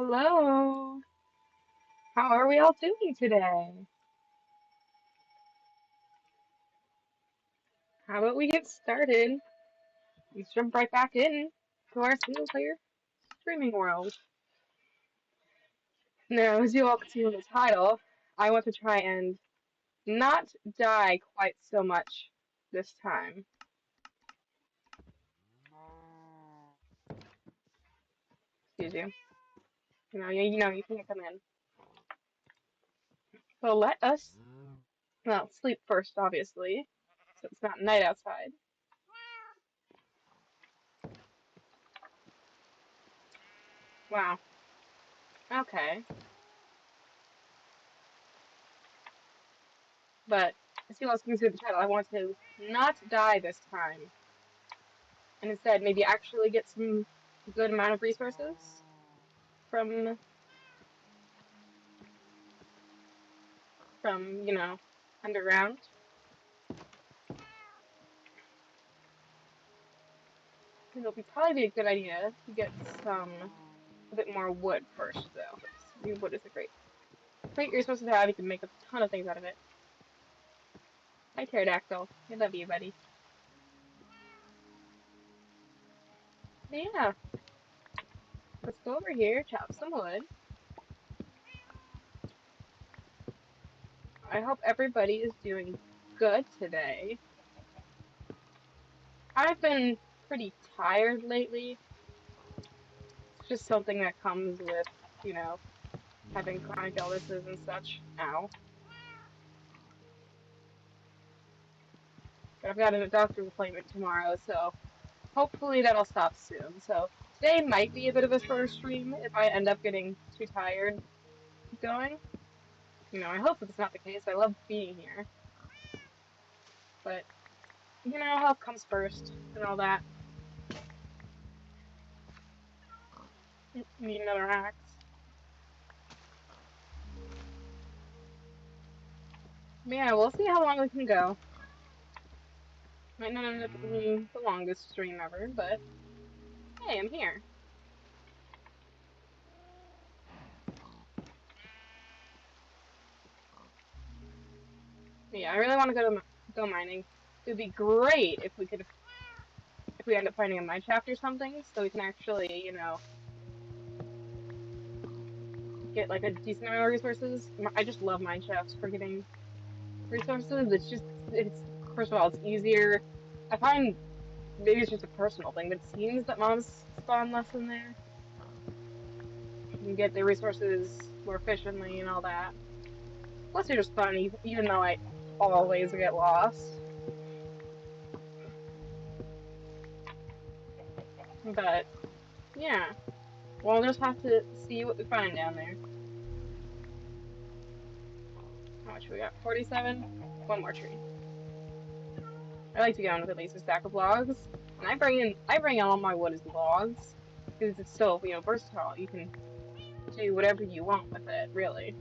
Hello. How are we all doing today? How about we get started? Let's jump right back in to our single player streaming world. Now, as you all can see in the title, I want to try and not die quite so much this time. Excuse you. You can't come in. So let us, well, sleep first, obviously, so it's not night outside. Wow. Okay. But as you all can see in the title, I want to not die this time. And instead maybe actually get some good amount of resources from from underground. It'll probably be a good idea to get a bit more wood first though. The wood is a great resource to have. You can make a ton of things out of it. Hi Pterodactyl. I love you, buddy. But yeah, let's go over here, chop some wood. I hope everybody is doing good today. I've been pretty tired lately. It's just something that comes with, you know, having chronic illnesses and such. Ow. But I've got a doctor's appointment tomorrow, so hopefully that'll stop soon. So today might be a bit of a shorter stream if I end up getting too tired to keep going. I hope that's not the case. I love being here. But, health comes first and all that. Need another axe. But yeah, we'll see how long we can go. Might not end up being the longest stream ever, but hey, I'm here. Yeah, I really want to go mining. It would be great if we end up finding a mine shaft or something, so we can actually, get like a decent amount of resources. I just love mine shafts for getting resources. It's first of all, it's easier. I find maybe it's just a personal thing, but it seems that mobs spawn less in there. You can get the resources more efficiently and all that. Plus, they're just fun, even though I always get lost. But yeah, we'll just have to see what we find down there. How much we got? 47. One more tree. I like to go in with at least a stack of logs, and I bring in all my wood as logs because it's so versatile. You can do whatever you want with it, really.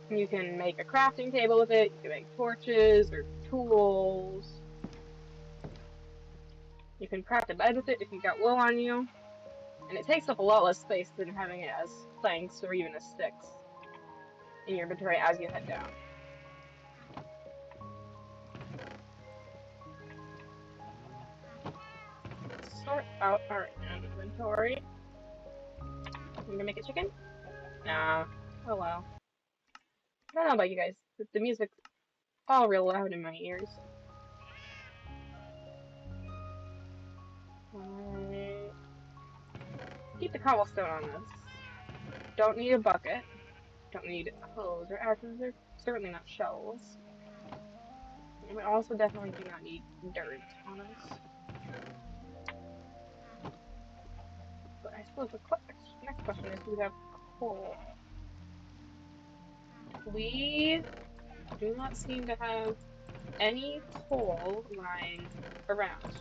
You can make a crafting table with it. You can make torches or tools. You can craft a bed with it if you've got wool on you, and it takes up a lot less space than having it as planks or even as sticks in your inventory as you head down. Sort out our inventory. I'm gonna make a chicken? Nah. Oh well. I don't know about you guys, but the music's all real loud in my ears. Right. Keep the cobblestone on this. Don't need a bucket. Don't need hose or axes or certainly not shovels. And we also definitely do not need dirt on us. But I suppose the next question is, do we have coal? We do not seem to have any coal lying around.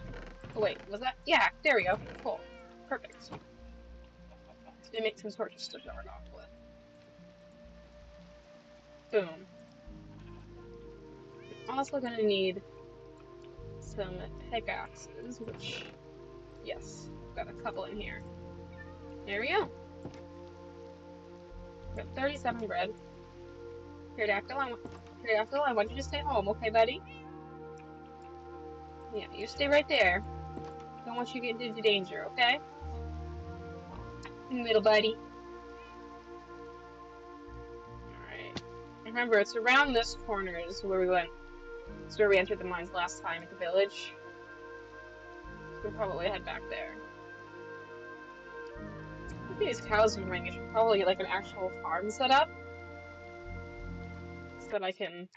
Oh wait, was that? Yeah, there we go. Coal. Perfect. So we make some torches to start off with. Boom. Also gonna need some pickaxes, which Yes, got a couple in here. There we go. Got 37 bread. Pterodactyl, I want you to stay home, okay, buddy? Yeah, you stay right there. Don't want you to get into danger, okay? Little buddy. Alright. Remember, it's around this corner is where we went. It's where we entered the mines last time at the village. So we'll probably head back there. Look at these cows are running. I should probably get like an actual farm set up. So that I can,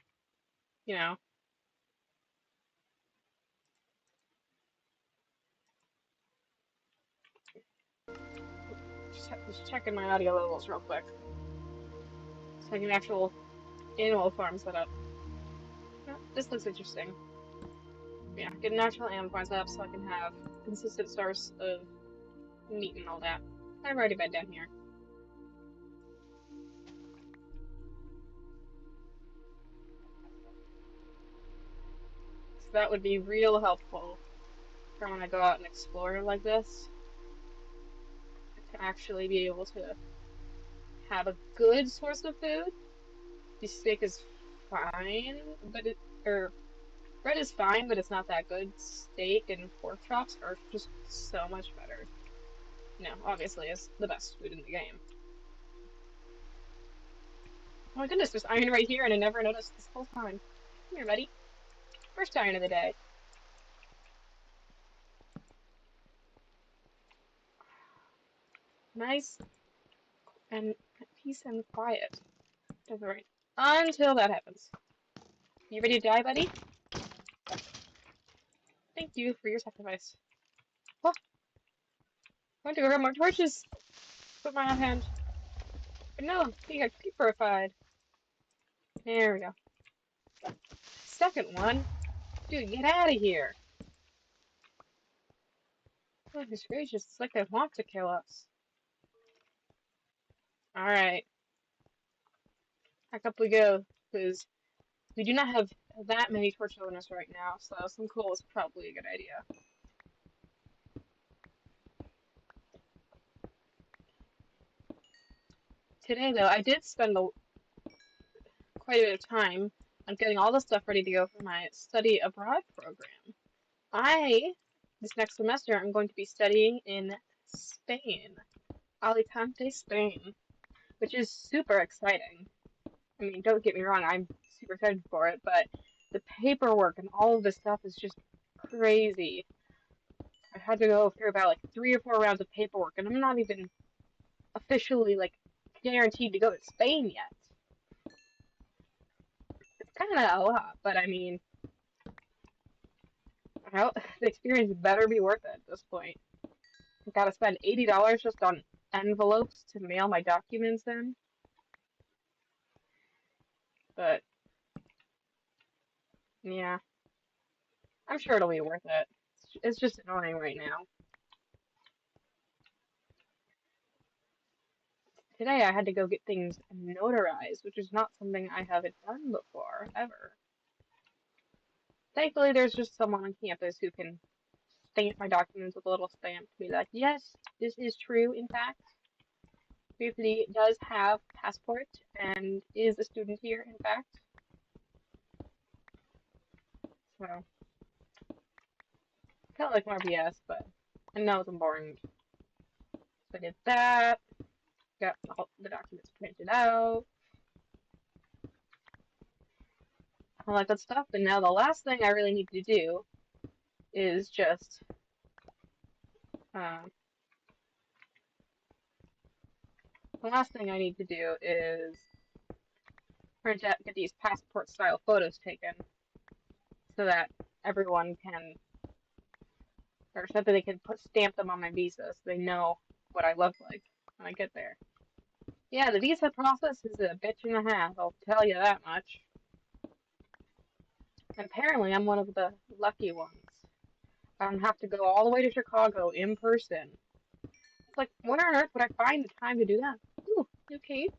you know, just checking my audio levels real quick. So I can actual animal farm set up. Yeah, this looks interesting. Yeah, get an actual animal farm set up so I can have consistent source of meat and all that. I've already been down here. So that would be real helpful for when I go out and explore like this. To actually be able to have a good source of food. The steak is fine, but bread is fine, but it's not that good. Steak and pork chops are just so much better. You know, obviously, it's the best food in the game. Oh my goodness, there's iron right here, and I never noticed this whole time. Come here, buddy. First iron of the day. Nice and peace and quiet. That's right. Until that happens. You ready to die, buddy? Thank you for your sacrifice. Oh, I want to go grab more torches. Put my own hand. But no, he got purified. There we go. Second one. Dude, get out of here. Goodness gracious, it's like they want to kill us. Alright, back up we go, because we do not have that many torch owners right now, so some coal is probably a good idea. Today, though, I did spend quite a bit of time on getting all the stuff ready to go for my study abroad program. This next semester, I'm going to be studying in Spain. Alicante, Spain, which is super exciting. I mean, don't get me wrong, I'm super excited for it, but the paperwork and all of this stuff is just crazy. I had to go through about like 3 or 4 rounds of paperwork, and I'm not even officially like guaranteed to go to Spain yet. It's kind of a lot, but I mean, the experience better be worth it at this point. I gotta spend $80 just on envelopes to mail my documents in, but yeah, I'm sure it'll be worth it. It's just annoying right now. Today I had to go get things notarized, which is not something I haven't done before, ever. Thankfully, there's just someone on campus who can stamp my documents with a little stamp to be like, yes, this is true, in fact. Briefly does have passport and is a student here, in fact. So, kind of like more BS, but I know it's boring. So I did that, got all the documents printed out, all that good stuff. And now the last thing I really need to do is just um, the last thing I need to do is print out, get these passport style photos taken so that everyone can, or so that they can stamp them on my visa so they know what I look like when I get there. Yeah, the visa process is a bitch and a half, I'll tell you that much. And apparently, I'm one of the lucky ones. I don't have to go all the way to Chicago in person. It's like, where on earth would I find the time to do that? Ooh, new cave.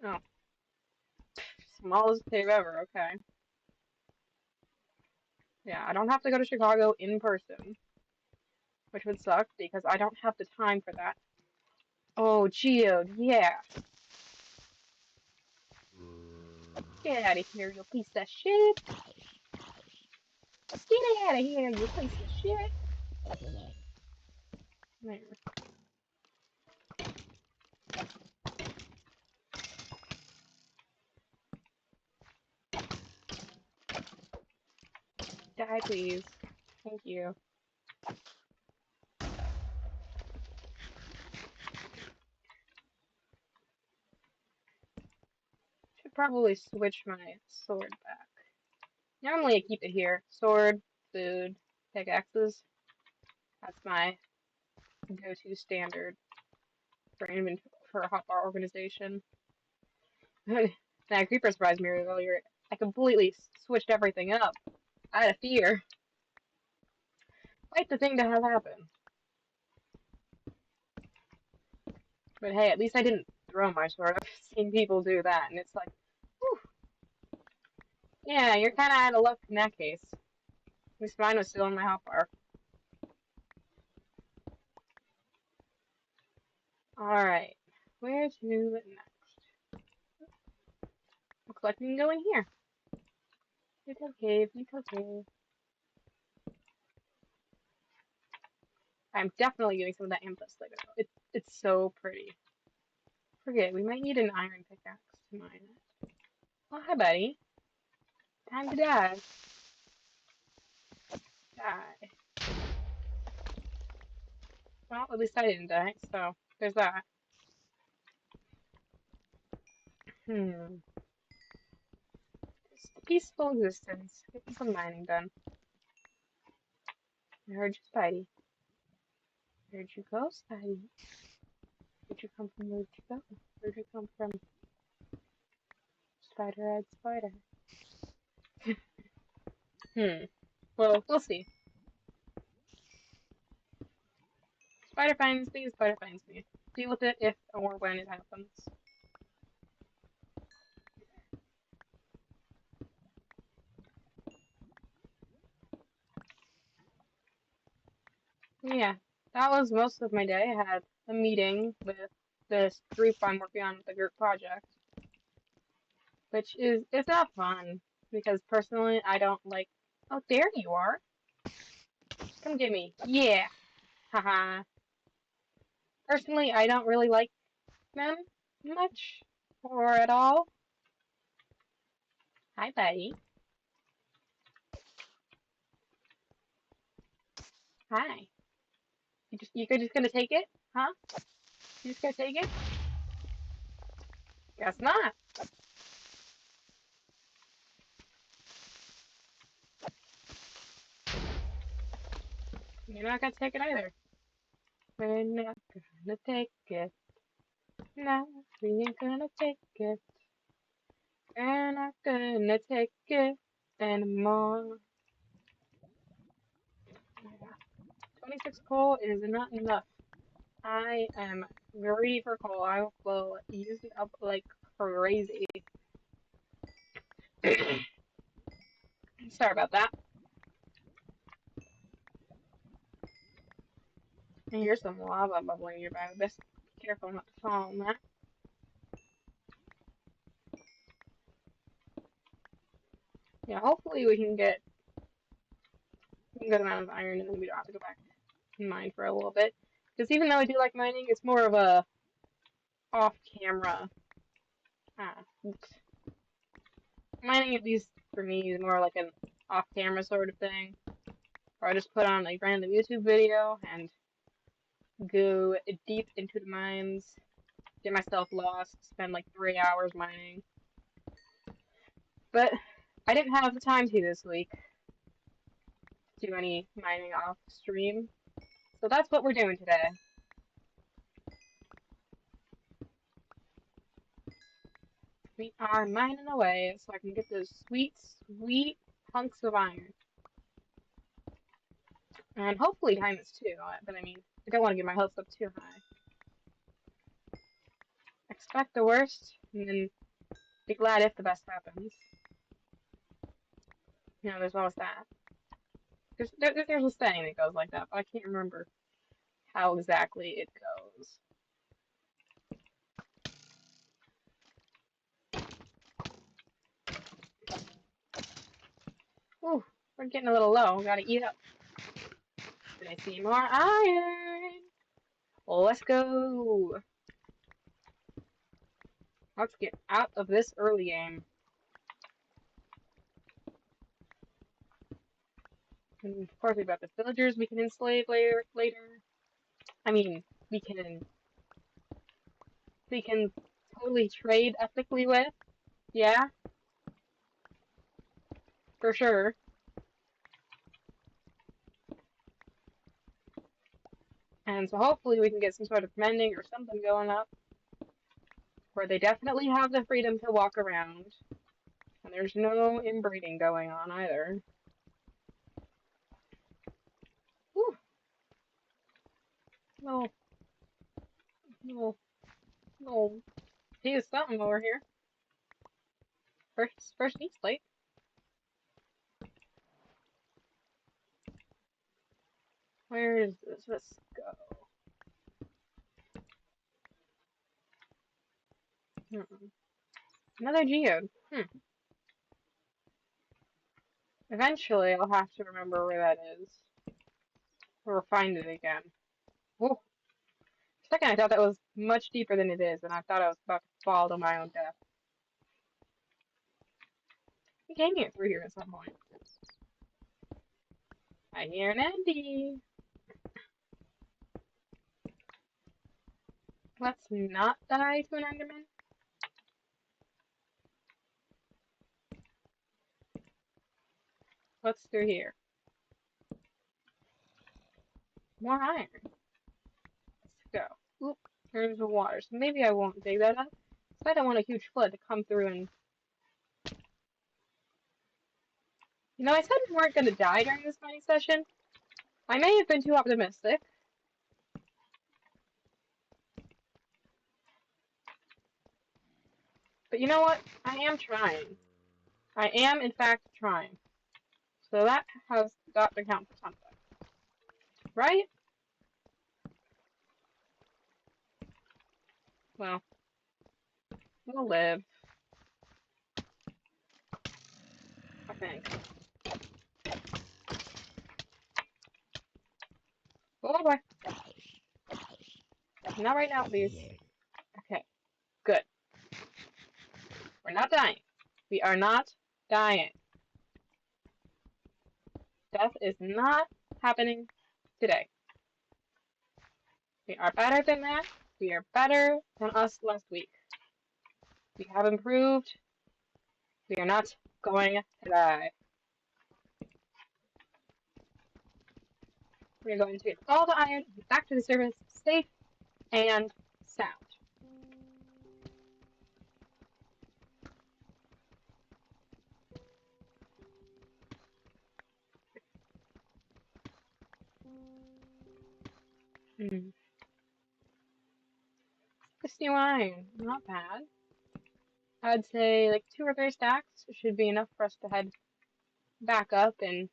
Oh, smallest cave ever, okay. Yeah, I don't have to go to Chicago in person. which would suck because I don't have the time for that. Oh, Geode, yeah. Get out of here, you piece of shit. Get out of here, you piece of shit. There. Die, please. Thank you. Should probably switch my sword back. Normally I keep it here. Sword, food, pickaxes. That's my go-to standard for hotbar organization. That creeper surprised me earlier. I completely switched everything up out of fear. Quite the thing to have happen. But hey, at least I didn't throw my sword. I've seen people do that, and it's like, whew. Yeah, you're kind of out of luck in that case. At least mine was still in my hotbar. Alright, where to next? Looks like we can go in here. Little cave, little cave. I'm definitely getting some of that amethyst later. It's so pretty. Forget, we might need an iron pickaxe to mine it. Oh, hi, buddy. Time to die. Die. Well, at least I didn't die, so there's that. Just a peaceful existence. Getting some mining done. I heard you, Spidey. Where'd you go, Spidey? Where'd you come from? Where'd you go? Where'd you come from? Spider-eyed spider. Well, we'll see. Spider finds me, spider finds me. Deal with it if or when it happens. Yeah, that was most of my day. I had a meeting with this group I'm working on with the group project, which it's not fun because personally I don't like. Oh, there you are. Come get me. Yeah. Haha. Personally, I don't really like them much or at all. Hi, buddy. Hi. You're just gonna take it, huh? You just gonna take it? Guess not. You're not gonna take it either. We're not gonna take it. No, we ain't gonna take it. We're not gonna take it anymore. 26 coal is not enough. I am greedy for coal. I will use it up like crazy. Sorry about that. And here's some lava bubbling nearby. Best be careful not to fall on that. Yeah, hopefully we can get a good amount of iron and then we don't have to go back and mine for a little bit. Because even though I do like mining, it's more of a off-camera. Oops. Mining, at least for me, is more like an off-camera sort of thing. Or I just put on a random YouTube video and go deep into the mines, get myself lost, spend like 3 hours mining. But I didn't have the time to this week to do any mining off stream. So that's what we're doing today. We are mining away so I can get those sweet, sweet hunks of iron. And hopefully diamonds too, but I mean, I don't want to get my hopes up too high. Expect the worst, and then be glad if the best happens. You know, there's always that. There's a saying that goes like that, but I can't remember. how exactly it goes. Ooh, we're getting a little low. Gotta eat up. Did I see more iron? Well, let's go. Let's get out of this early game. And of course, we've got the villagers we can enslave later. I mean, we can totally trade ethically with. Yeah, for sure. And so hopefully we can get some sort of mending or something going up where they definitely have the freedom to walk around. And there's no inbreeding going on either. Whew. No, no, no. Here's something over here. First meat plate. Where does this go? Another geode. Eventually, I'll have to remember where that is. Or find it again. Whoa. For a second, I thought that was much deeper than it is, and I thought I was about to fall to my own death. We came here through here at some point. I hear an Andy. Let's not die to an Enderman. What's through here? More iron. Let's go. Oop, there's the water. So maybe I won't dig that up. So I don't want a huge flood to come through and... You know, I said we weren't going to die during this mining session. I may have been too optimistic. But you know what? I am trying. I am, in fact, trying. So that has got to count for something. Right? Well, we'll live. I think. Oh boy. Not right now, please. Okay, good. We're not dying. We are not dying. Death is not happening today. We are better than that. We are better than us last week. We have improved. We are not going to die. We are going to get all the iron back to the surface, safe and sound. Hmm. This new iron, not bad. I'd say like 2 or 3 stacks should be enough for us to head back up and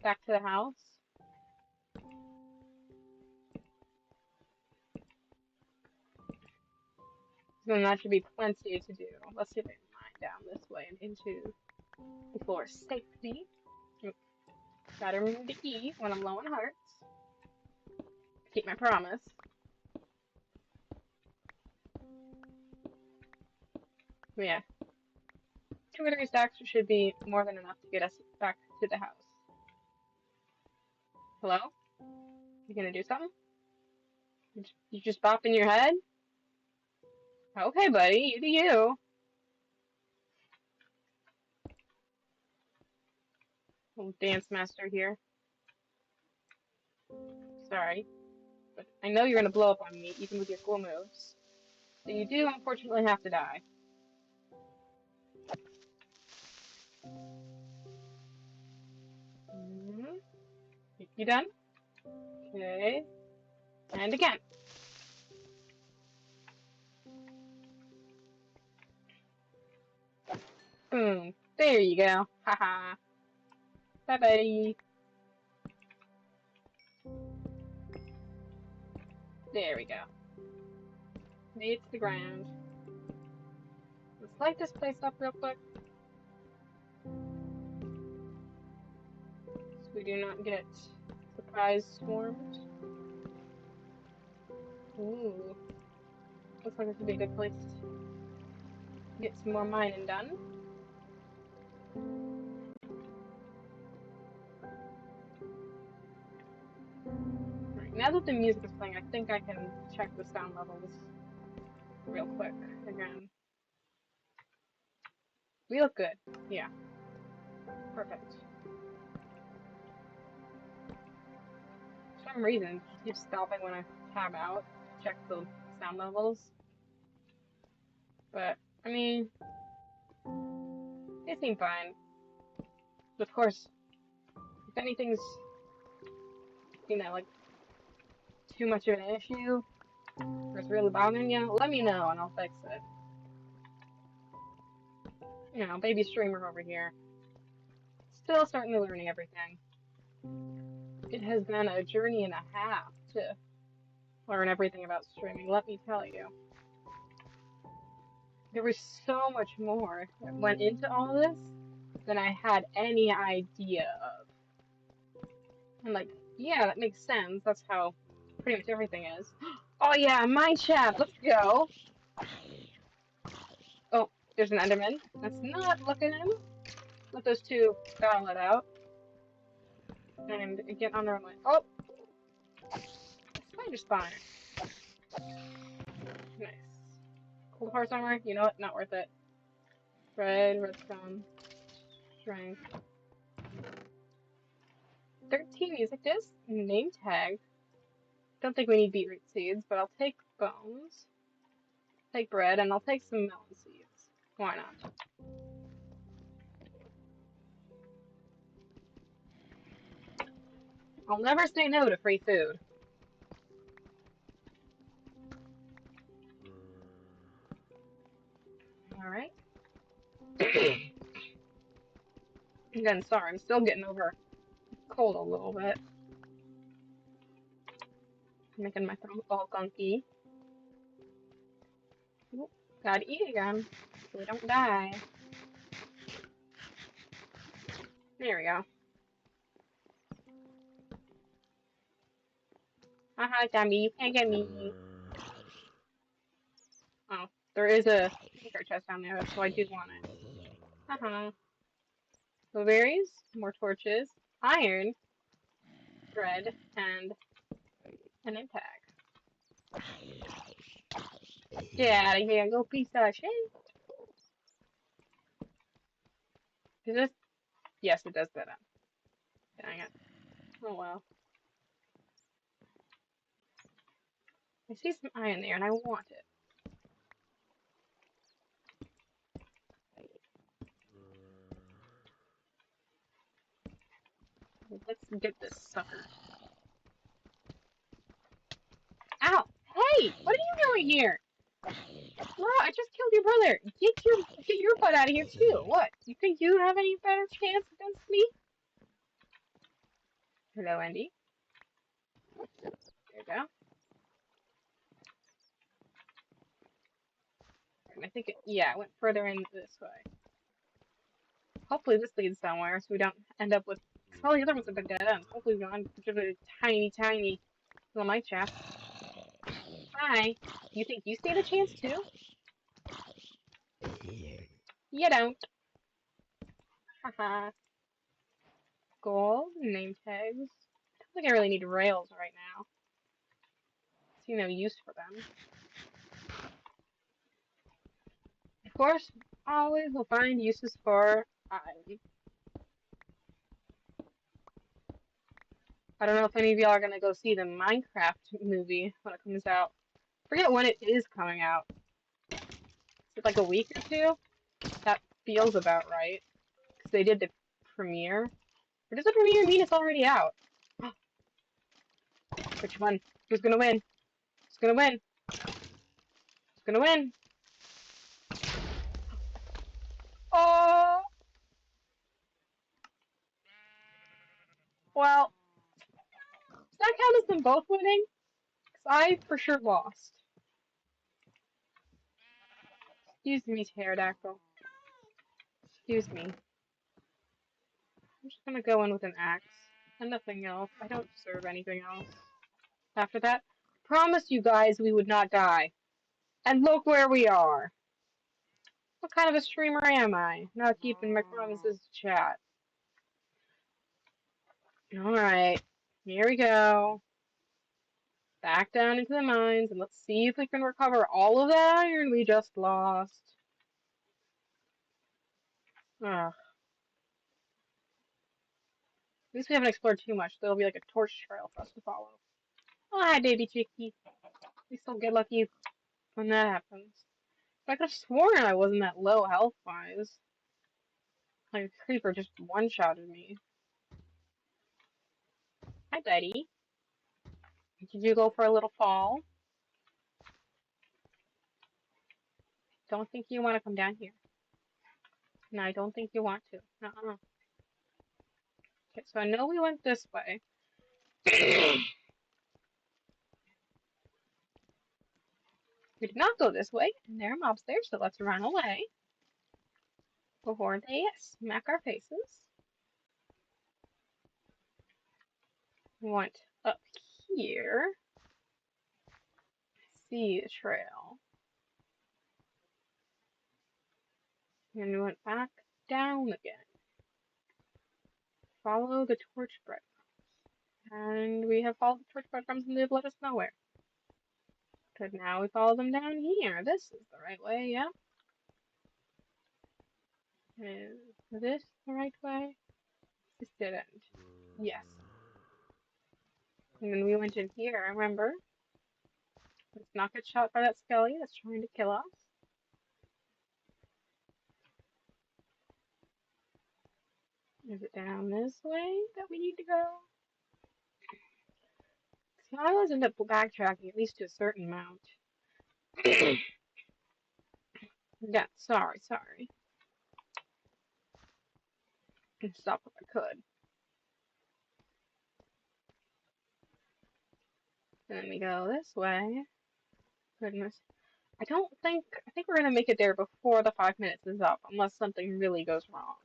back to the house. Then that should be plenty to do. Let's see if I can mine down this way and into the floor safety. Gotta remember to eat when I'm low on hearts. Keep my promise. But yeah, 2 or 3 stacks should be more than enough to get us back to the house. Hello? You gonna do something? You just bopping your head? Okay, buddy, you do you. Little dance master here. Sorry, but I know you're gonna blow up on me, even with your cool moves. So you do, unfortunately, have to die. You done? Okay. And again. Boom. There you go. Haha. Bye bye. There we go. Made it to the ground. Let's light this place up real quick, so we do not get surprise swarmed. Ooh. Looks like this would be a good place to get some more mining done. Right, now that the music is playing, I think I can check the sound levels real quick again. We look good. Yeah. Perfect. For some reason, it keeps stopping when I tab out to check the sound levels. But, I mean, they seem fine. But of course, if anything's, like, too much of an issue, or it's really bothering you, let me know and I'll fix it. Baby streamer over here. Still starting to learning everything. It has been a journey and a half to learn everything about streaming, let me tell you. There was so much more that went into all this than I had any idea of. I'm like, yeah, that makes sense. That's how pretty much everything is. Oh yeah, mine shaft, let's go. Oh, there's an Enderman. Let's not look at him. Let those two battle it out. And get on their line. Oh! Spider spawner. Nice. Cold horse armor, you know what? Not worth it. Redstone, strength. 13 music disc, name tag. Don't think we need beetroot seeds, but I'll take bones. Take bread, and I'll take some melon seeds. Why not? I'll never say no to free food. Alright. Again, sorry, I'm still getting over cold a little bit. Making my throat all gunky. Ooh, gotta eat again, so we don't die. There we go. Haha, Dummy, you can't get me. Oh, there is a secret chest down there, so I do want it. Haha. Blueberries, more torches, iron, bread, and an name tag. Get out of here, go piece of shit. Does this? Yes, it does that. Dang it. Oh well. I see some iron there, and I want it. Let's get this sucker. Ow! Hey! What are you doing here? Bro, I just killed your brother. Get your butt out of here too. What? You think you have any better chance against me? Hello, Andy. There you go. And I think yeah, it went further in this way. Hopefully this leads somewhere so we don't end up with, because all the other ones have been dead ends. Hopefully we don't end up with just a tiny, tiny little night shaft. Hi. You think you stand a chance too? You don't. Haha. Gold, name tags. I don't think I really need rails right now. I see no use for them. Of course, always will find uses for items. I don't know if any of y'all are gonna go see the Minecraft movie when it comes out. Forget when it is coming out. Is it like a week or two? That feels about right. Because they did the premiere. Or does the premiere mean it's already out? Which one? Who's gonna win? Who's gonna win? Who's gonna win? Oh! Well, does that count as them both winning? I for sure lost. Excuse me, pterodactyl. Excuse me. I'm just gonna go in with an axe and nothing else. I don't deserve anything else. After that, promise you guys we would not die. And look where we are. What kind of a streamer am I? Not keeping my promises to chat. Alright, here we go. Back down into the mines, and let's see if we can recover all of that iron we just lost. Ugh. At least we haven't explored too much. There'll be like a torch trail for us to follow. Oh, hi, baby chickie. At least I'll get lucky when that happens. But I could have sworn I wasn't that low health-wise. Like, a creeper just one-shotted me. Hi, buddy. Did you go for a little fall? Don't think you want to come down here. No, I don't think you want to. Uh-uh. Okay, so I know we went this way. We did not go this way, and there are mobs there, so let's run away before they smack our faces. We went up here. See the trail. And we went back down again. Follow the torch breadcrumbs. And we have followed the torch breadcrumbs and they've led us nowhere. But now we follow them down here. This is the right way, yeah? Is this the right way? This didn't. Yes. And then we went in here, remember? Let's not get shot by that skelly that's trying to kill us. Is it down this way that we need to go? See, I always end up backtracking at least to a certain amount. Yeah, sorry. I'd stop if I could. And then we go this way. Goodness. I think we're gonna make it there before the 5 minutes is up, unless something really goes wrong.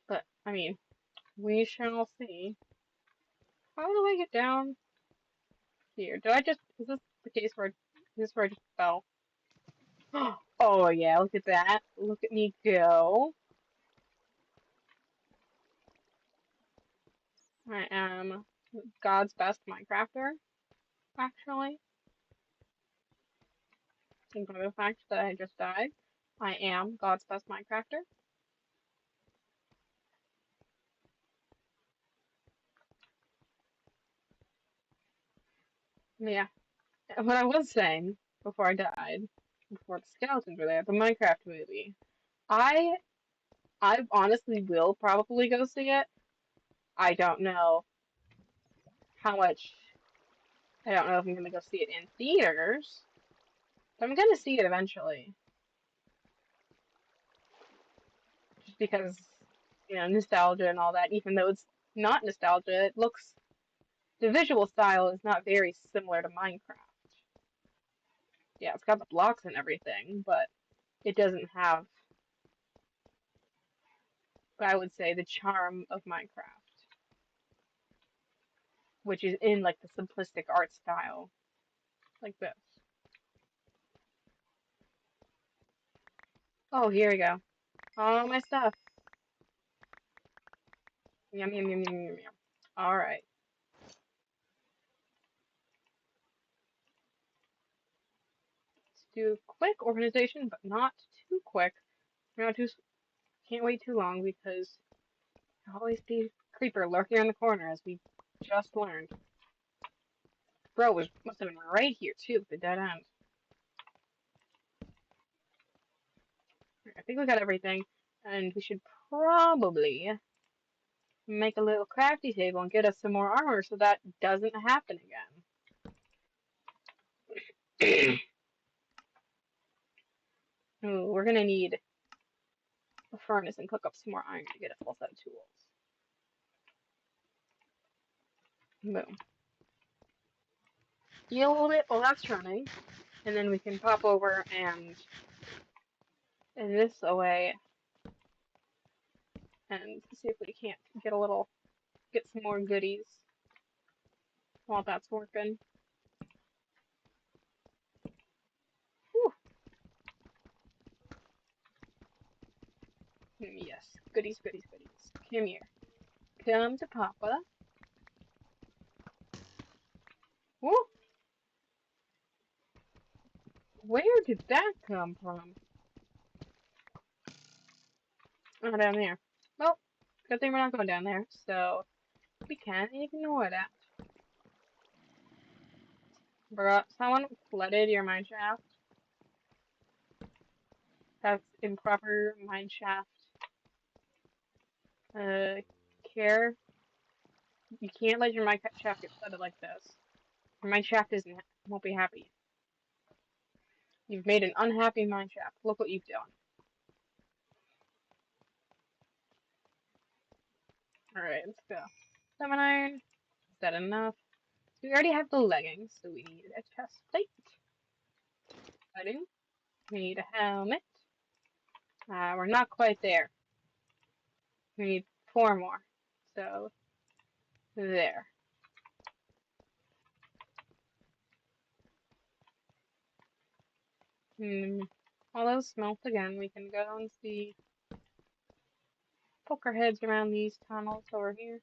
But, I mean, we shall see. How do I get down here? Is this the case where, is this where I just fell? Oh yeah, look at that. Look at me go. I am God's best Minecrafter, actually. Ignore the fact that I just died. I am God's best Minecrafter. Yeah. What I was saying before I died, before the skeletons were there, the Minecraft movie. I I honestly will probably go see it. I don't know how much. I don't know if I'm gonna go see it in theaters. But I'm gonna see it eventually, just because nostalgia and all that. Even though it's not nostalgia, it looks the visual style is not very similar to Minecraft. Yeah, it's got the blocks and everything, but it doesn't have, I would say, the charm of Minecraft, which is in like the simplistic art style, like this. Oh, here we go. All my stuff. Yum yum yum yum yum yum. All right. Let's do quick organization, but not too quick. Not too. Can't wait too long because there'll always be a creeper lurking in the corner, as we just learned. Bro must have been right here too, at the dead end. I think we got everything, and we should probably make a little crafty table and get us some more armor so that doesn't happen again. Ooh, we're gonna need a furnace and cook up some more iron to get a full set of tools. Boom. heal a little bit while that's running, and then we can pop over and this away and see if we can't get some more goodies while that's working. Whew. Yes, goodies, goodies, goodies. Come here. Come to Papa. Whoa! Where did that come from? Oh, down there. Well, good thing we're not going down there, so we can ignore that. Bruh, someone flooded your mine shaft. That's improper mine shaft. Care. You can't let your mine shaft get flooded like this. Your mine shaft won't be happy. You've made an unhappy mine shaft. Look what you've done. Alright, let's go. 7 iron. Is that enough? We already have the leggings, so we need a chest plate. Exciting. We need a helmet. We're not quite there. We need 4 more. So, there. All those smelt again. We can go and see. Poke our heads around these tunnels over here.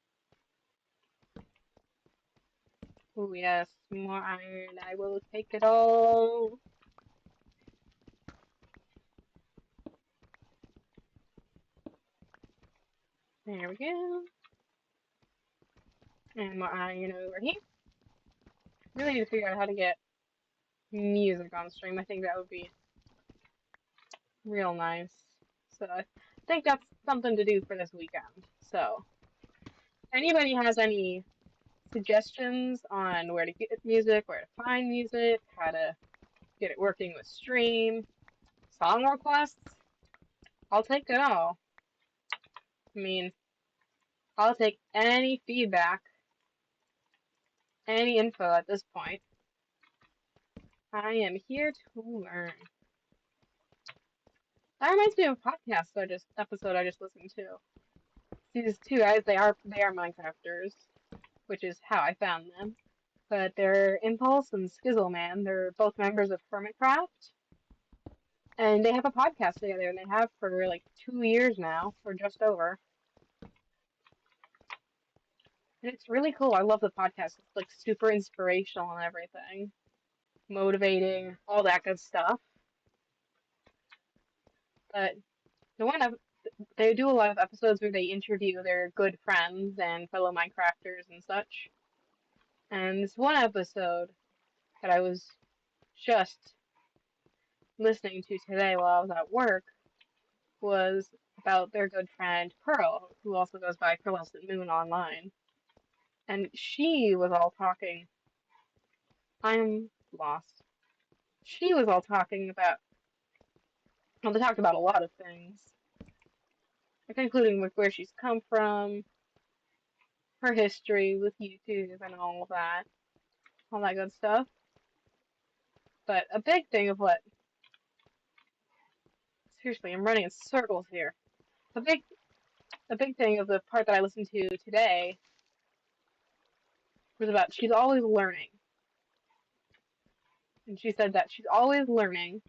Oh yes, more iron. I will take it all. There we go. And more iron over here. Really need to figure out how to get music on stream. I think that would be real nice. So I think that's something to do for this weekend. So, if anybody has any suggestions on where to get music, where to find music, how to get it working with stream, song requests, I'll take it all. I mean, I'll take any feedback, any info at this point. I am here to learn. That reminds me of a podcast episode I just listened to. These two guys, they are Minecrafters, which is how I found them. But they're Impulse and Skizzleman. They're both members of Hermitcraft. And they have a podcast together, and they have for like 2 years now, or just over. And it's really cool. I love the podcast. It's like super inspirational and everything. Motivating, all that good stuff. But they do a lot of episodes where they interview their good friends and fellow Minecrafters and such. And this one episode that I was just listening to today while I was at work was about their good friend Pearl, who also goes by Pearlescent Moon online. And she was all talking. I'm lost. She was all talking about. Well, they talked about a lot of things, like including with where she's come from, her history with YouTube, and all that good stuff. But a big thing of what. Seriously, I'm running in circles here. A big thing of the part that I listened to today was about she's always learning. And she said that she's always learning.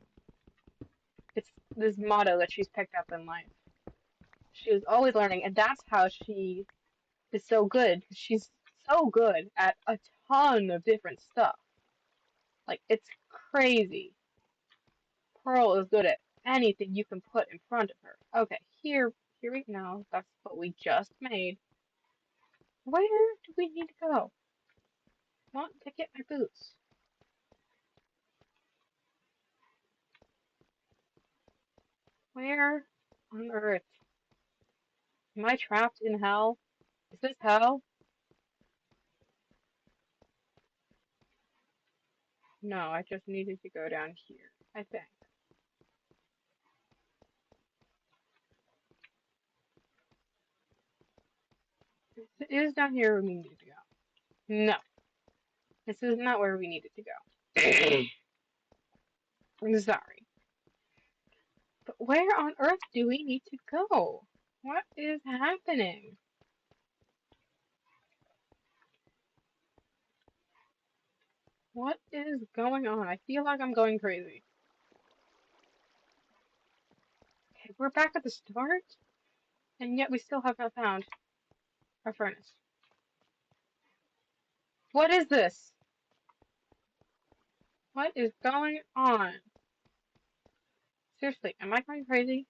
It's this motto that she's picked up in life. She was always learning, and that's how she is so good. She's so good at a ton of different stuff. Like, it's crazy. Pearl is good at anything you can put in front of her. Okay, here we go. That's what we just made. Where do we need to go? I want to get my boots. Where on earth? Am I trapped in hell? Is this hell? No, I just needed to go down here, I think. It is down here where we need to go. No. This is not where we needed to go. I'm sorry. But where on earth do we need to go? What is happening? What is going on? I feel like I'm going crazy. Okay, we're back at the start, and yet we still have not found our furnace. What is this? What is going on? Seriously, am I going crazy?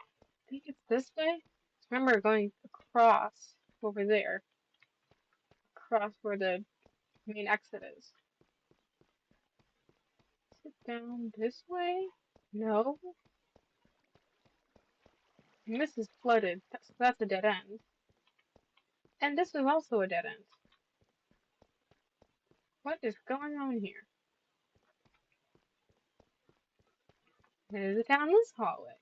I think it's this way. Remember going across over there. Across where the main exit is. Is it down this way? No. And this is flooded. That's a dead end. And this is also a dead end. What is going on here? Is it down this hallway?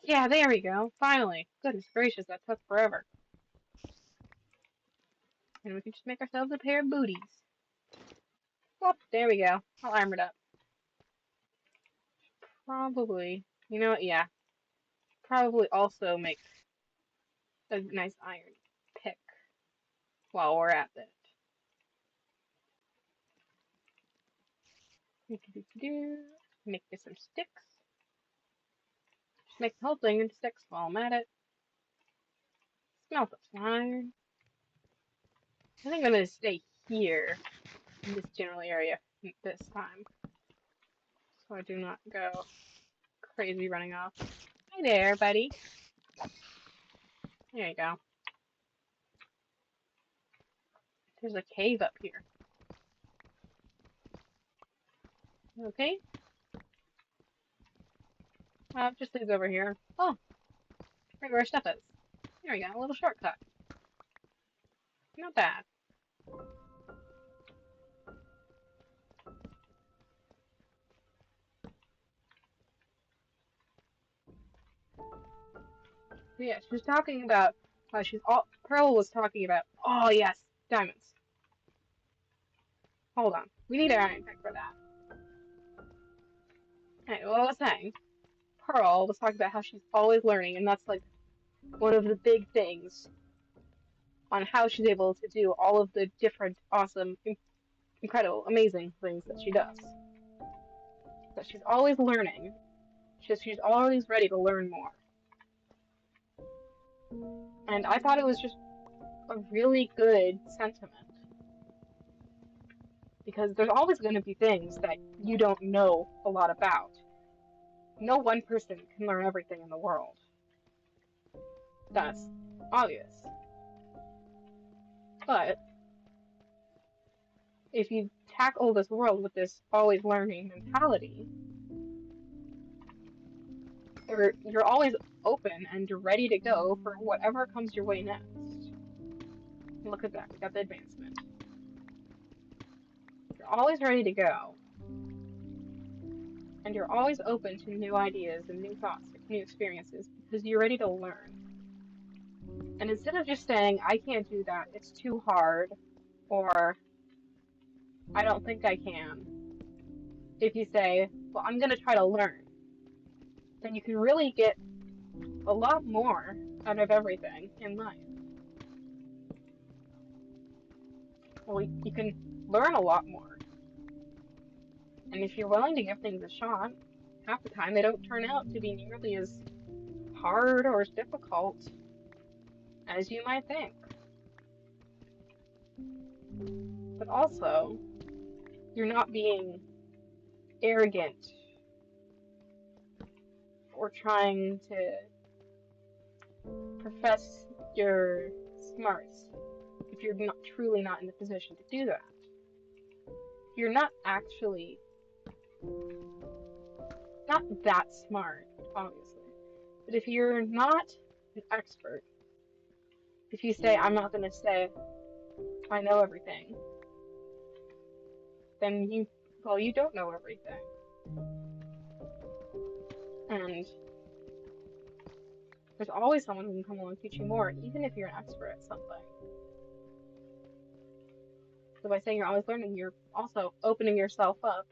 Yeah, there we go. Finally. Goodness gracious, that took forever. And we can just make ourselves a pair of booties. Whoop, there we go. All armored up. Probably. You know what? Yeah. Probably also make a nice iron pick while we're at it. Make me some sticks. Just make the whole thing into sticks while I'm at it. Smelt up some iron. I think I'm gonna stay here in this general area this time, so I do not go crazy running off. Hi there, buddy. There you go. There's a cave up here. Okay. Just leads over here. Oh, right where our stuff is. There we go, a little shortcut. Not bad. So yeah, she was talking about how Pearl was talking about, oh yes, diamonds. Hold on. We need an iron pick for that. Anyway, what I was saying, Pearl was talking about how she's always learning, and that's like one of the big things on how she's able to do all of the different awesome, incredible, amazing things that she does. That she's always learning. She's always ready to learn more. And I thought it was just a really good sentiment. Because there's always going to be things that you don't know a lot about. No one person can learn everything in the world. That's obvious. But if you tackle this world with this always learning mentality, you're always open and ready to go for whatever comes your way next. Look at that, we got the advancement. You're always ready to go. And you're always open to new ideas and new thoughts, new experiences, because you're ready to learn. And instead of just saying, I can't do that, it's too hard, or I don't think I can, if you say, well, I'm going to try to learn, then you can really get a lot more out of everything in life. Well, you can learn a lot more. And if you're willing to give things a shot, half the time they don't turn out to be nearly as hard or as difficult as you might think. But also, you're not being arrogant or trying to profess your smarts if you're truly not in the position to do that. You're not actually not that smart, obviously. But if you're not an expert, if you say, I'm not going to say I know everything, then you don't know everything. And There's always someone who can come along and teach you more, even if you're an expert at something. So by saying you're always learning, you're also opening yourself up.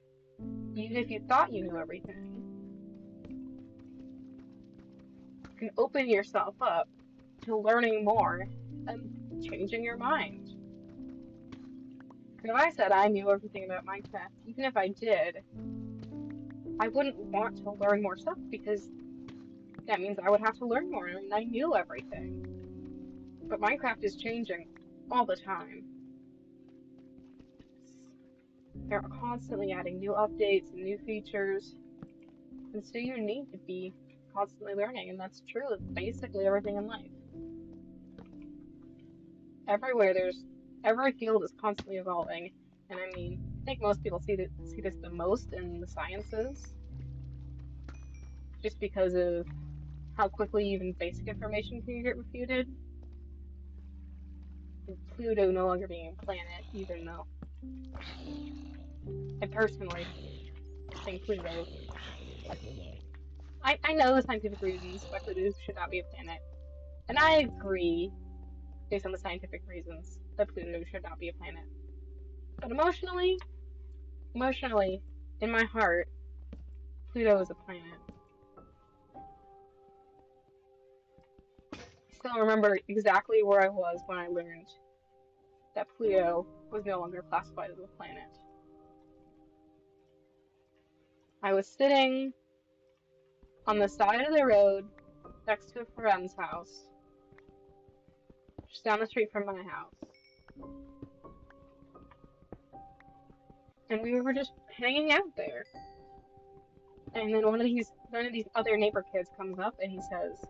Even if you thought you knew everything, you can open yourself up to learning more and changing your mind. If I said I knew everything about Minecraft, even if I did, I wouldn't want to learn more stuff because that means I would have to learn more and I knew everything. But Minecraft is changing all the time. They're constantly adding new updates and new features. And so you need to be constantly learning, and that's true of basically everything in life. Every field is constantly evolving, and I mean, I think most people see this the most in the sciences, just because of how quickly even basic information can get refuted. And Pluto no longer being a planet, even though I personally think Pluto. I know the scientific reasons why Pluto should not be a planet, and I agree based on the scientific reasons that Pluto should not be a planet. But emotionally, in my heart, Pluto is a planet. I still remember exactly where I was when I learned that Pluto was no longer classified as a planet. I was sitting on the side of the road next to a friend's house, just down the street from my house. And we were just hanging out there. And then one of these other neighbor kids comes up and he says,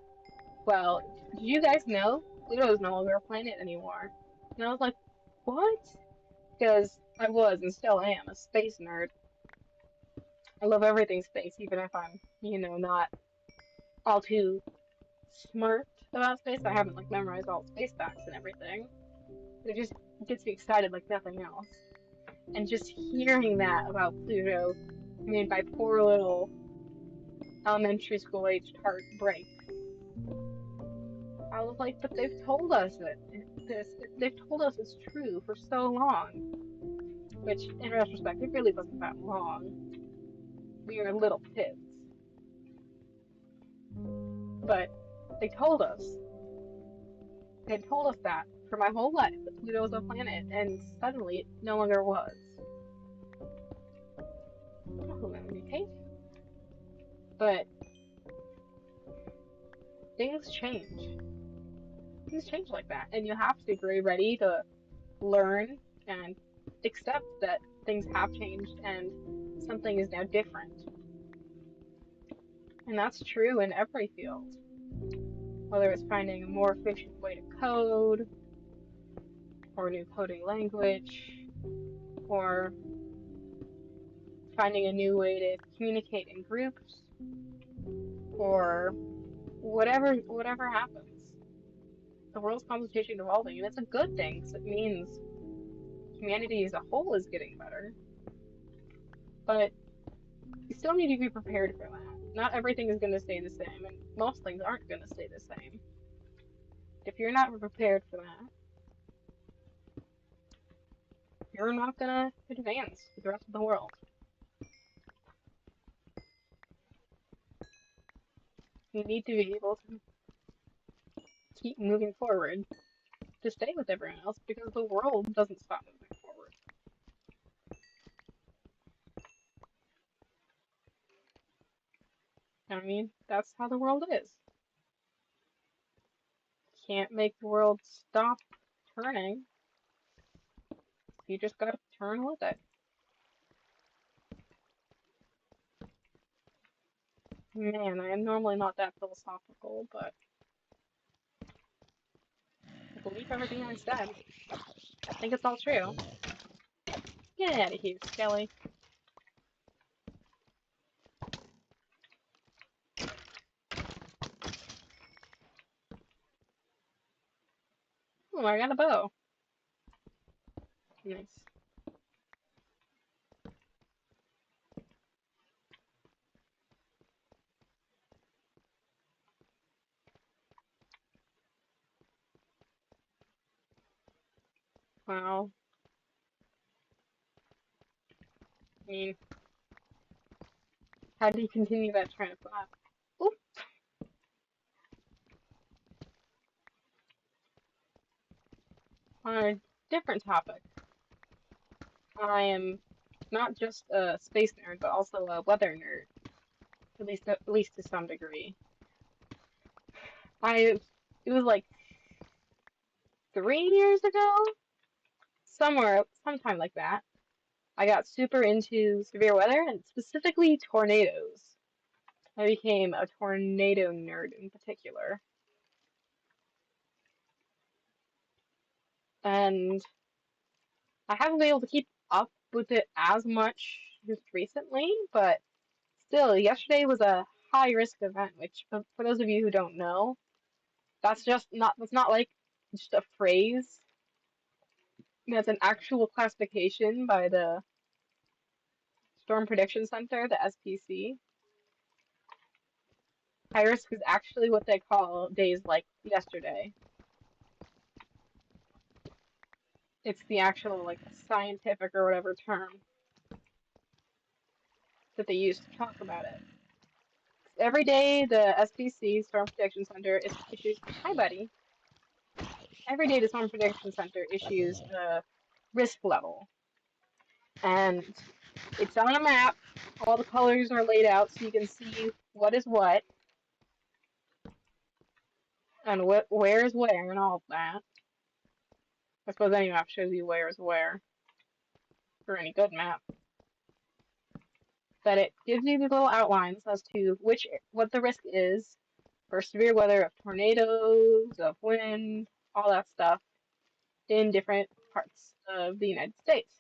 "Well, did you guys know Pluto is no longer a planet anymore?" And I was like, "What?" Because I was and still am a space nerd. I love everything space, even if I'm, not all too smart about space. I haven't memorized all space facts and everything. It just gets me excited like nothing else. And just hearing that about Pluto made my poor little elementary school aged heart break. I was like, but they've told us they've told us it's true for so long. Which, in retrospect, it really wasn't that long. We were little kids. But they told us. They had told us that for my whole life, that Pluto was a planet, and suddenly it no longer was. Okay? But things change. Things change like that, and you have to be very ready to learn and accept that things have changed and something is now different. And that's true in every field. Whether it's finding a more efficient way to code, or a new coding language, or finding a new way to communicate in groups, or whatever happens. The world's constantly evolving, and it's a good thing because it means humanity as a whole is getting better. But you still need to be prepared for that. Not everything is going to stay the same, and most things aren't going to stay the same. If you're not prepared for that, you're not going to advance with the rest of the world. You need to be able to keep moving forward to stay with everyone else because the world doesn't stop moving forward. I mean, that's how the world is. Can't make the world stop turning. You just gotta turn with it. Man, I am normally not that philosophical, but I believe everything I said. I think it's all true. Get out of here, Skelly. Oh, I got a bow. Nice. Well, I mean, how do you continue that train of thought? Oop, on a different topic. I am not just a space nerd, but also a weather nerd, at least to some degree. I it was like 3 years ago, somewhere, sometime like that. I got super into severe weather and specifically tornadoes. I became a tornado nerd in particular. And I haven't been able to keep up with it as much just recently, but still, yesterday was a high risk event, which for those of you who don't know, that's not like just a phrase. That's an actual classification by the Storm Prediction Center, the SPC. High risk is actually what they call days like yesterday. It's the actual like scientific or whatever term that they use to talk about it. Every day the SPC Storm Prediction Center issues hi buddy. Every day the Storm Prediction Center issues a risk level. And it's on a map. All the colors are laid out so you can see what is what and where is where and all of that. I suppose any map shows you where is where for any good map. But it gives you these little outlines as to what the risk is for severe weather of tornadoes, of wind, all that stuff in different parts of the United States.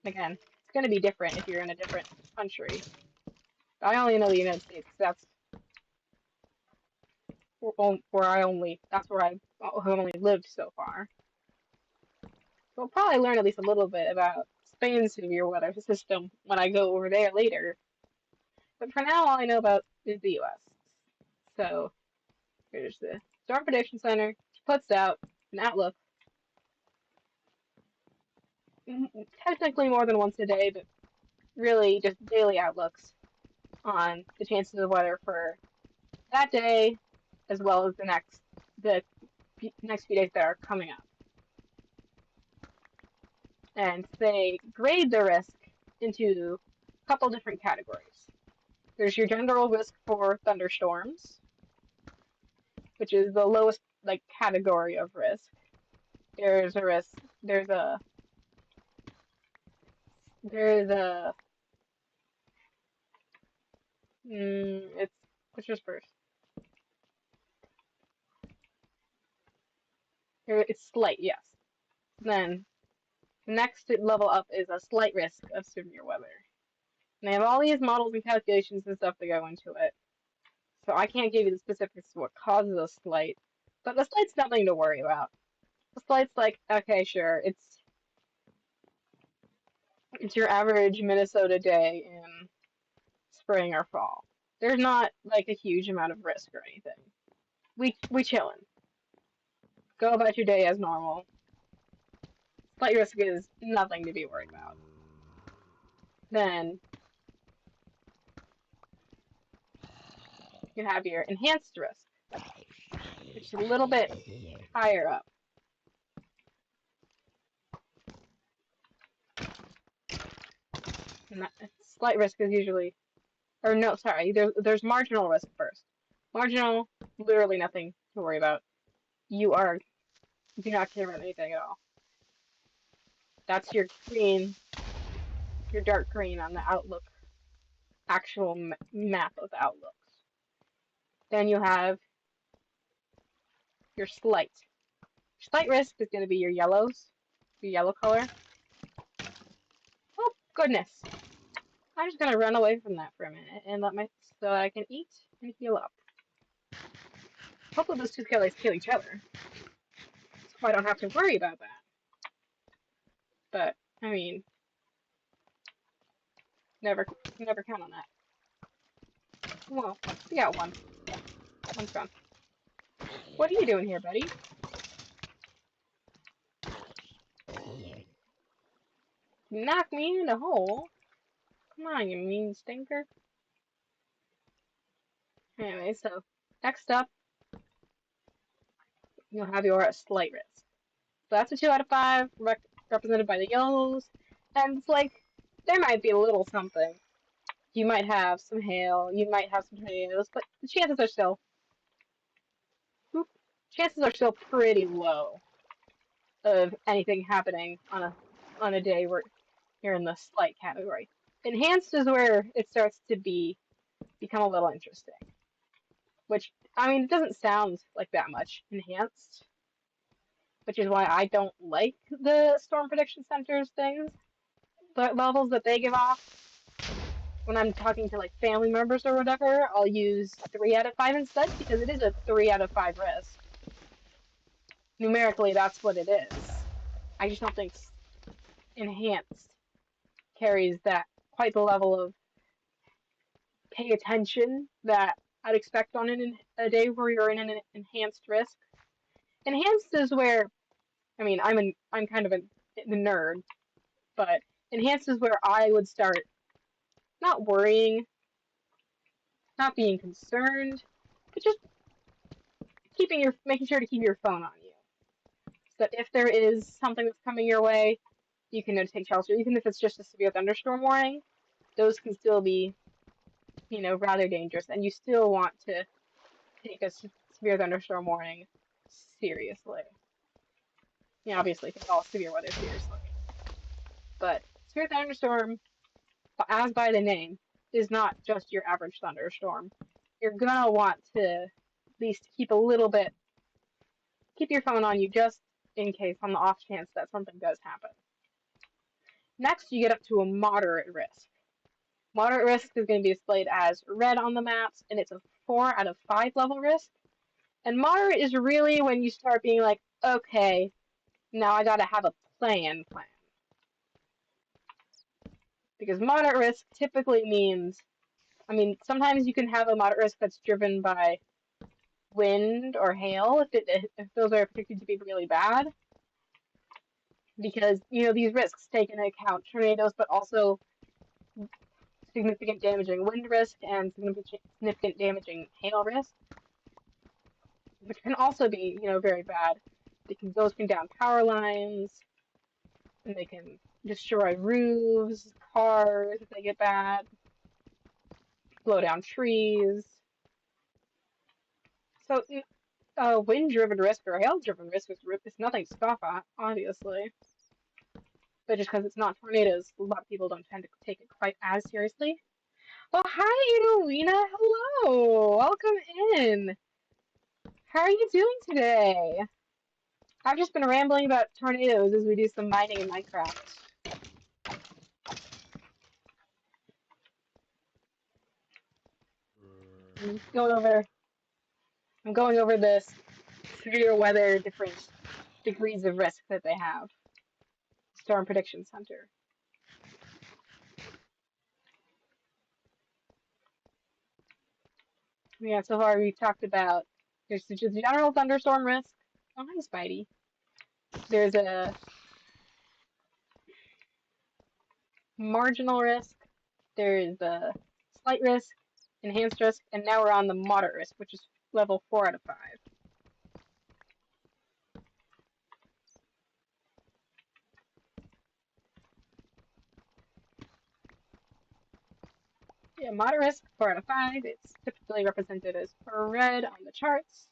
Again, it's going to be different if you're in a different country. I only know the United States because that's where I've only lived so far. So I'll probably learn at least a little bit about Spain's severe weather system when I go over there later. But for now, all I know about is the US. So there's the Storm Prediction Center, which puts out an outlook, technically more than once a day, but really just daily outlooks on the chances of weather for that day, as well as the next few days that are coming up. And they grade the risk into a couple different categories. There's your general risk for thunderstorms, which is the lowest like category of risk. There's a risk. There's a it's which is first. It's slight, yes. Then the next level up is a slight risk of severe weather. And they have all these models and calculations and stuff that go into it. So I can't give you the specifics of what causes a slight, but the slight's nothing to worry about. The slight's like, okay, sure, it's your average Minnesota day in spring or fall. There's not like a huge amount of risk or anything. We chillin'. Go about your day as normal. Slight risk is nothing to be worried about. Then you have your enhanced risk, which is a little bit higher up. And that, slight risk is usually, or no, sorry, there's marginal risk first. Marginal, literally nothing to worry about. Do not care about anything at all. That's your green, your dark green on the Outlook, actual map of outlooks. Then you have your slight. Slight risk is going to be your yellows, your yellow color. Oh, goodness. I'm just going to run away from that for a minute and so I can eat and heal up. Hopefully those two killers kill each other, so I don't have to worry about that. But, I mean, never count on that. Well, we got one. One's gone. What are you doing here, buddy? Knock me in the hole. Come on, you mean stinker. Anyway, so next up, you'll have your slight risk. So that's a 2 out of 5, represented by the yellows. And it's like, there might be a little something. You might have some hail, you might have some tornadoes, but the chances are still pretty low of anything happening on a day where you're in the slight category. Enhanced is where it starts to become a little interesting. Which, I mean, it doesn't sound like that much enhanced, which is why I don't like the Storm Prediction Center's things. The levels that they give off when I'm talking to like family members or whatever, I'll use 3 out of 5 instead because it is a 3 out of 5 risk. Numerically, that's what it is. I just don't think enhanced carries that quite the level of pay attention that I'd expect on a day where you're in an enhanced risk. Enhanced is where, I mean, I'm kind of a nerd, but enhanced is where I would start not worrying, not being concerned, but just making sure to keep your phone on you. So that if there is something that's coming your way, you can take shelter. Even if it's just a severe thunderstorm warning, those can still be, rather dangerous, and you still want to take a severe thunderstorm warning seriously. Obviously, take all severe weather seriously. But severe thunderstorm, as by the name, is not just your average thunderstorm. You're gonna want to at least keep your phone on you just in case, on the off chance that something does happen. Next, you get up to a moderate risk. Moderate risk is going to be displayed as red on the maps, and it's a 4 out of 5 level risk. And moderate is really when you start being like, okay, now I gotta have a plan. Because moderate risk typically means, I mean, sometimes you can have a moderate risk that's driven by wind or hail if those are predicted to be really bad. Because, these risks take into account tornadoes, but also significant damaging wind risk and significant damaging hail risk, which can also be, very bad. Those can down power lines, and they can destroy roofs, cars if they get bad, blow down trees. So, wind-driven risk or hail-driven risk is nothing to scoff at, obviously. But just because it's not tornadoes, a lot of people don't tend to take it quite as seriously. Oh, hi, Edwina. Hello. Welcome in. How are you doing today? I've just been rambling about tornadoes as we do some mining in Minecraft. I'm going over this severe weather, different degrees of risk that they have. Storm Prediction Center. Yeah, so far we've talked about there's just general thunderstorm risk. Oh, hi, Spidey. There's a marginal risk. There's a slight risk, enhanced risk, and now we're on the moderate risk, which is level 4 out of 5. Yeah, moderate risk, 4 out of 5. It's typically represented as red on the charts.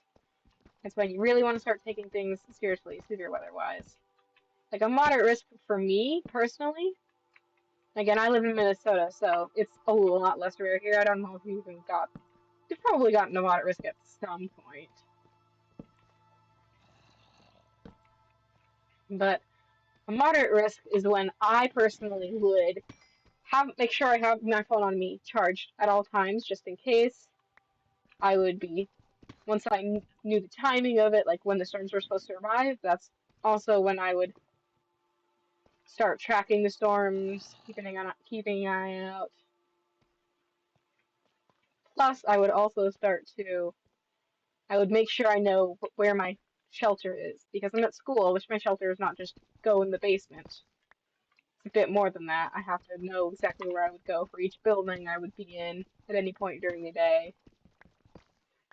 It's when you really want to start taking things seriously, severe weather-wise. Like a moderate risk for me, personally. Again, I live in Minnesota, so it's a lot less rare here. I don't know if you've probably gotten a moderate risk at some point. But a moderate risk is when I personally would make sure I have my phone on me charged at all times, just in case. I would be, once I knew the timing of it, like when the storms were supposed to arrive, that's also when I would start tracking the storms, keeping an eye out. Plus, I would also I would make sure I know where my shelter is, because I'm at school, which my shelter is not just go in the basement. a bit more than that. I have to know exactly where I would go for each building I would be in at any point during the day,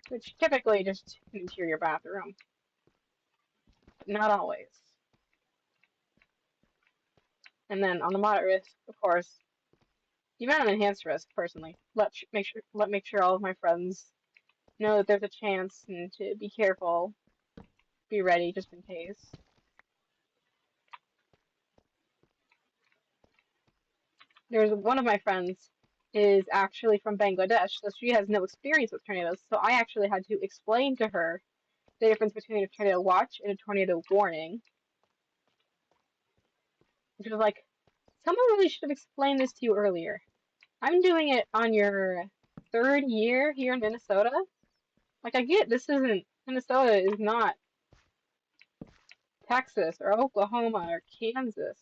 which typically just an interior bathroom, but not always. And then on the moderate risk, of course, even on enhanced risk, personally, make sure all of my friends know that there's a chance and to be careful, be ready just in case. There's one of my friends is actually from Bangladesh, so she has no experience with tornadoes. So I actually had to explain to her the difference between a tornado watch and a tornado warning. Which was like, someone really should have explained this to you earlier. I'm doing it on your third year here in Minnesota. Like, I get this isn't, Minnesota is not Texas or Oklahoma or Kansas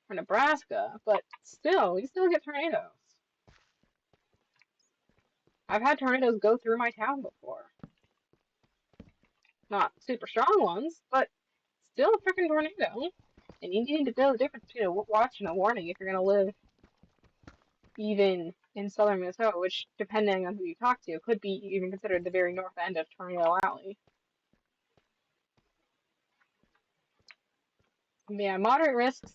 or Nebraska, but still, we still get tornadoes. I've had tornadoes go through my town before. Not super strong ones, but still a freaking tornado. And you need to know the difference between a watch and a warning if you're going to live even in southern Minnesota, which, depending on who you talk to, could be even considered the very north end of Tornado Alley. Yeah, moderate risks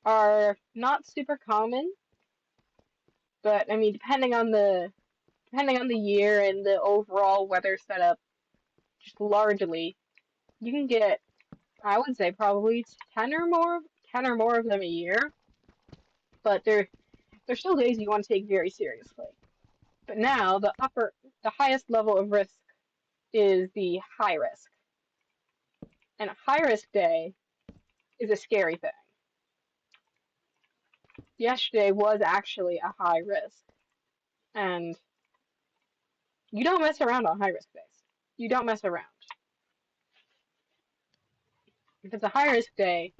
are not super common, but I mean, depending on the year and the overall weather setup, just largely, you can get, I would say, probably 10 or more of them a year. But they're still days you want to take very seriously. But now the highest level of risk is the high risk, and a high risk day is a scary thing. Yesterday was actually a high risk, and you don't mess around on high risk days. You don't mess around. If it's a high risk day,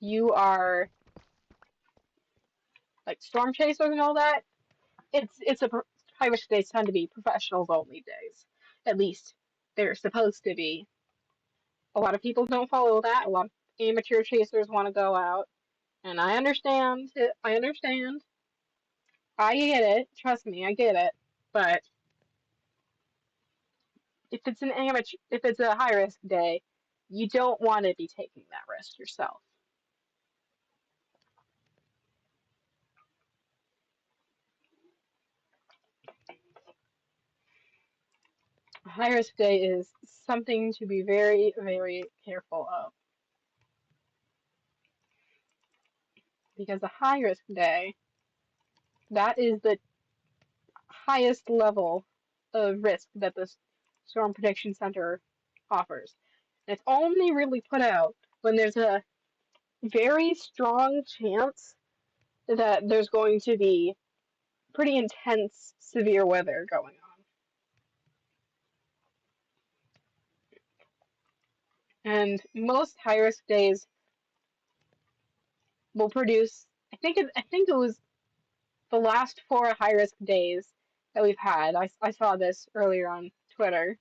you are like storm chasers and all that. It's a high risk days tend to be professionals only days. At least they're supposed to be. A lot of people don't follow that. A lot of amateur chasers want to go out, and I understand. I understand. I get it. Trust me, I get it. But if it's a high risk day, you don't want to be taking that risk yourself. A high risk day is something to be very, very careful of. Because a high risk day, that is the highest level of risk that the Storm Prediction Center offers. And it's only really put out when there's a very strong chance that there's going to be pretty intense, severe weather going on. And most high risk days will produce. I think it was the last 4 high risk days that we've had. I saw this earlier on Twitter.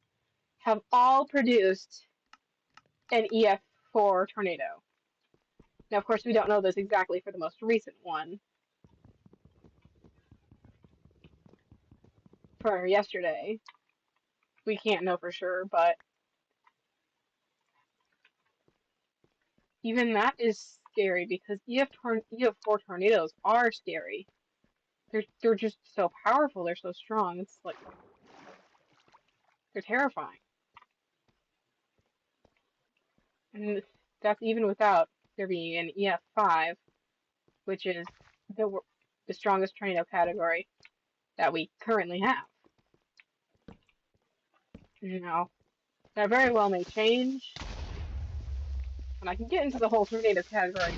Have all produced an EF4 tornado. Now, of course, we don't know this exactly for the most recent one. For yesterday, we can't know for sure, but even that is scary because EF4 tornadoes are scary. They're just so powerful. They're so strong. It's like they're terrifying, and that's even without there being an EF5, which is the the strongest tornado category that we currently have. Now, that very well may change, and I can get into the whole tornado category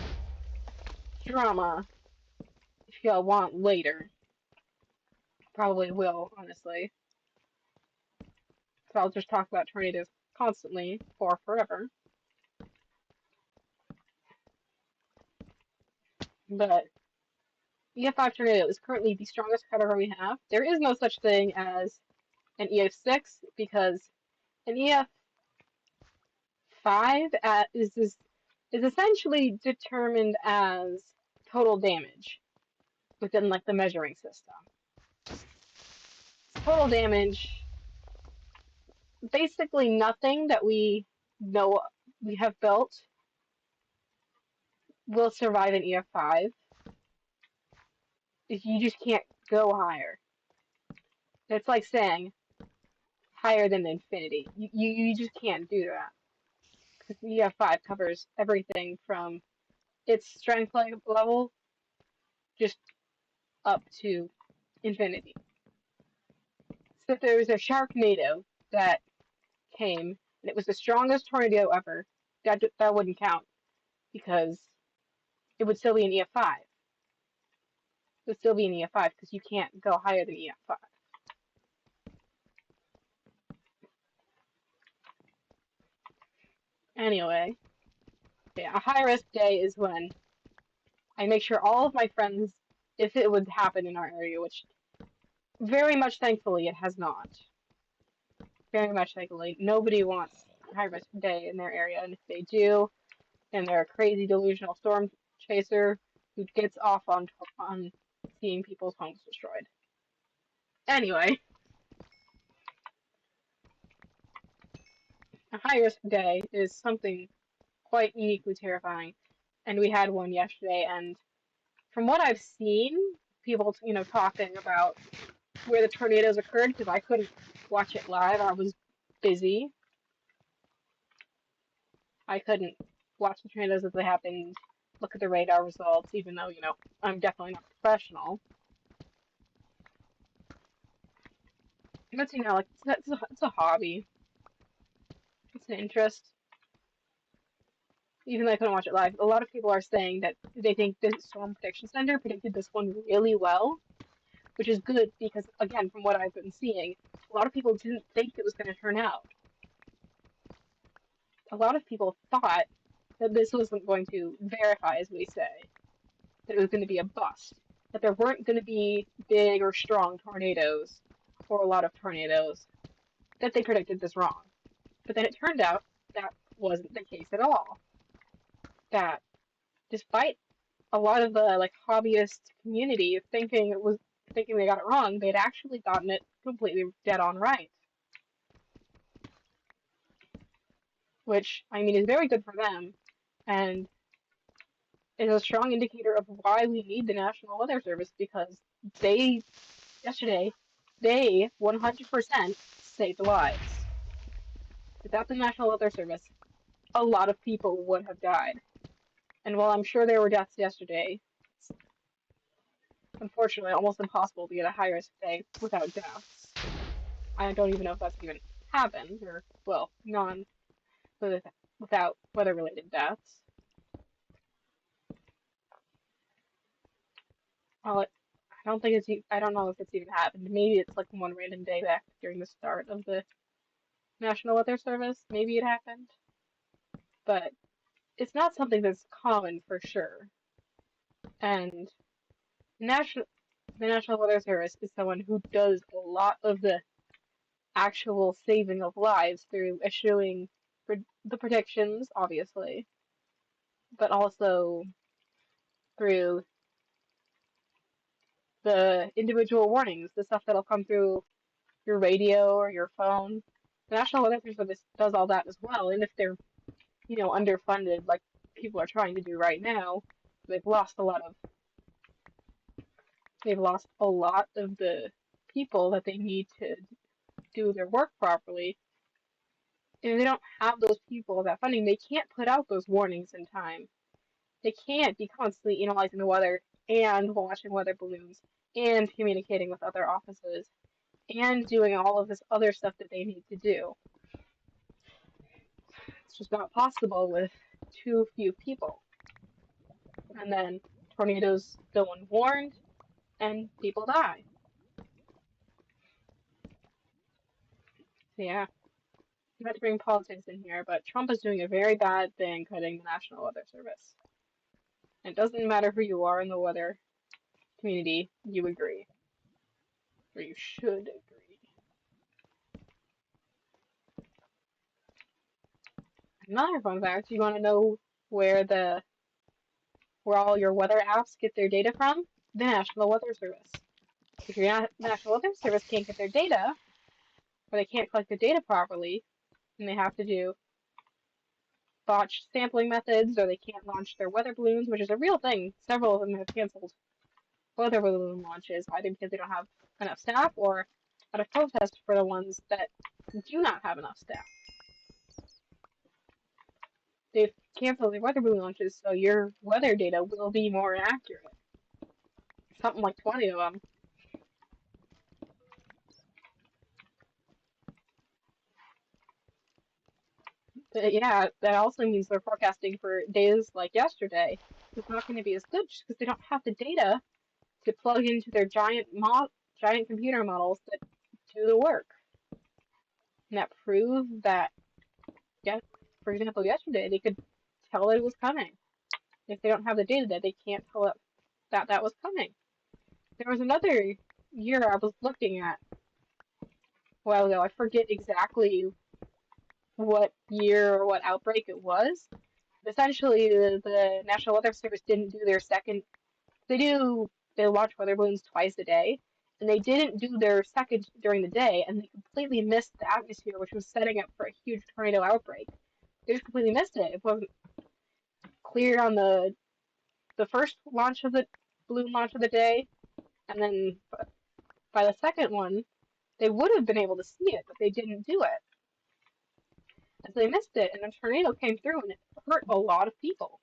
drama if y'all want later. Probably will, honestly. So I'll just talk about tornadoes constantly for forever. But EF5 tornado is currently the strongest category we have. There is no such thing as an EF6 because an EF5 is this is essentially determined as total damage within like the measuring system. Total damage, basically nothing that we know we have built will survive an EF5. You just can't go higher. It's like saying higher than infinity. You just can't do that. Because the EF5 covers everything from its strength level just up to infinity. So if there was a Sharknado that came and it was the strongest tornado ever, that wouldn't count because it would still be an EF5. It would still be an EF5 because you can't go higher than EF5. Anyway, yeah, a high risk day is when I make sure all of my friends, if it would happen in our area, which very much thankfully it has not. Very much thankfully, nobody wants a high risk day in their area, and if they do, and they're a crazy delusional storm chaser who gets off on seeing people's homes destroyed. Anyway, a high risk day is something quite uniquely terrifying, and we had one yesterday. And from what I've seen, people talking about where the tornadoes occurred because I couldn't watch it live. I was busy. I couldn't watch the tornadoes as they happened, look at the radar results, even though, I'm definitely not professional. But, like, it's a hobby. It's an interest. Even though I couldn't watch it live, a lot of people are saying that they think the Storm Prediction Center predicted this one really well, which is good because, again, from what I've been seeing, a lot of people didn't think it was going to turn out. A lot of people thought that this wasn't going to verify, as we say, that it was going to be a bust, that there weren't going to be big or strong tornadoes, or a lot of tornadoes, that they predicted this wrong. But then it turned out that wasn't the case at all. That despite a lot of the hobbyist community thinking they got it wrong, they'd actually gotten it completely dead on right. Which, I mean, is very good for them, and is a strong indicator of why we need the National Weather Service, because yesterday, they 100% saved lives. Without the National Weather Service, a lot of people would have died. And while I'm sure there were deaths yesterday, it's unfortunately almost impossible to get a high-risk day without deaths. I don't even know if that's even happened, or, well, without weather-related deaths. Well, I don't know if it's even happened. Maybe it's like one random day back during the start of the National Weather Service. Maybe it happened. But it's not something that's common for sure. And the National Weather Service is someone who does a lot of the actual saving of lives through issuing the predictions, obviously, but also through the individual warnings, the stuff that'll come through your radio or your phone. The National Weather Service does all that as well, and if they're, underfunded like people are trying to do right now, they've lost a lot of the people that they need to do their work properly. And if they don't have those people, that funding, they can't put out those warnings in time. They can't be constantly analyzing the weather and watching weather balloons and communicating with other offices and doing all of this other stuff that they need to do. It's just not possible with too few people. And then tornadoes go unwarned and people die. So yeah, I'm not to bring politics in here, but Trump is doing a very bad thing cutting the National Weather Service. And it doesn't matter who you are in the weather community, you agree. Or you should agree. Another fun fact, you want to know where all your weather apps get their data from? The National Weather Service. If your National Weather Service can't get their data, or they can't collect the data properly, and they have to do botched sampling methods, or they can't launch their weather balloons, which is a real thing. Several of them have canceled weather balloon launches, either because they don't have enough staff or out of protest for the ones that do not have enough staff. They've canceled their weather balloon launches, so your weather data will be more accurate. Something like 20 of them. But yeah, that also means they're forecasting for days like yesterday. It's not going to be as good just because they don't have the data to plug into their giant computer models that do the work. And that prove that, yeah, for example, yesterday they could tell that it was coming. If they don't have the data, that they can't tell that that was coming. There was another year I was looking at a while ago. I forget exactly what year or what outbreak it was. Essentially, the National Weather Service didn't do their second. They launch weather balloons twice a day, and they didn't do their second during the day, and they completely missed the atmosphere, which was setting up for a huge tornado outbreak. They just completely missed it. It wasn't clear on the first launch of the balloon launch of the day, and then by the second one, they would have been able to see it, but they didn't do it. And so they missed it, and a tornado came through, and it hurt a lot of people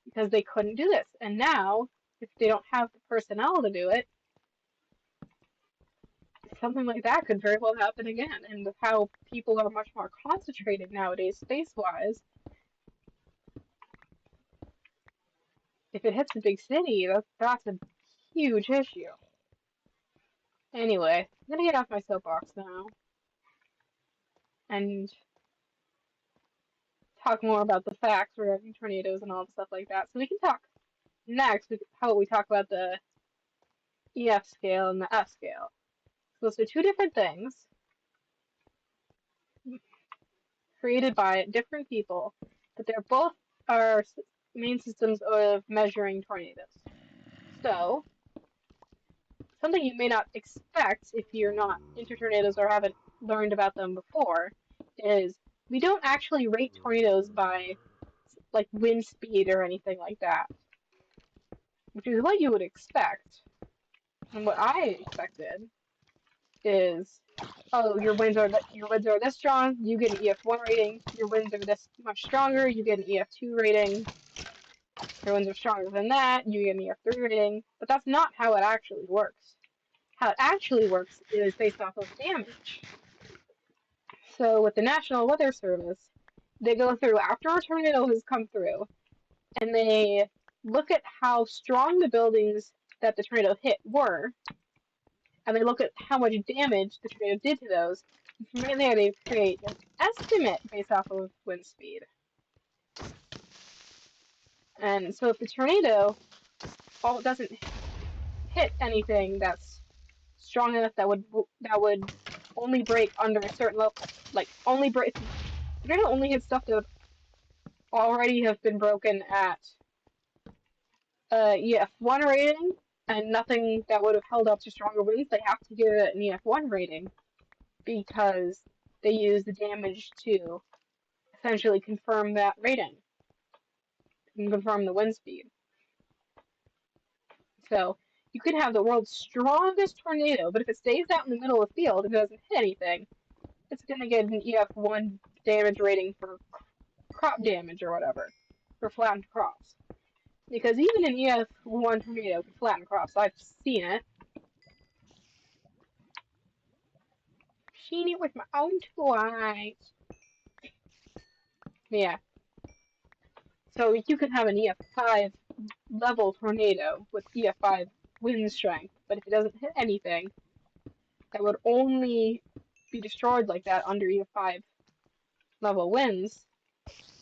because they couldn't do this. And now, if they don't have the personnel to do it, something like that could very well happen again. And with how people are much more concentrated nowadays, space-wise, if it hits a big city, that's a huge issue. Anyway, I'm gonna get off my soapbox now and talk more about the facts regarding tornadoes and all the stuff like that. So we can talk next. How about we talk about the EF scale and the F scale? So those are two different things created by different people, but they're both our main systems of measuring tornadoes. So something you may not expect if you're not into tornadoes or haven't learned about them before is we don't actually rate tornadoes by like wind speed or anything like that, which is what you would expect. And what I expected is, oh, your winds are this strong, you get an EF1 rating. Your winds are this much stronger, you get an EF2 rating. Your winds are stronger than that, you get an EF3 rating. But that's not how it actually works. How it actually works is based off of damage. So with the National Weather Service, they go through after a tornado has come through, and they look at how strong the buildings that the tornado hit were, and they look at how much damage the tornado did to those. And from there, they create an estimate based off of wind speed. And so if the tornado doesn't hit anything that's strong enough that would only break under a certain level, like only break. The tornado only hits stuff that would already have been broken at EF1 rating, and nothing that would have held up to stronger winds. They have to give it an EF1 rating because they use the damage to essentially confirm that rating and confirm the wind speed. So you could have the world's strongest tornado, but if it stays out in the middle of the field, if it doesn't hit anything, it's going to get an EF1 damage rating for crop damage or whatever, for flattened crops. Because even an EF1 tornado can flatten crops. I've seen it. I've seen it with my own two eyes. Yeah. So you can have an EF5 level tornado with EF5 wind strength, but if it doesn't hit anything, that would only be destroyed like that under EF5 level winds,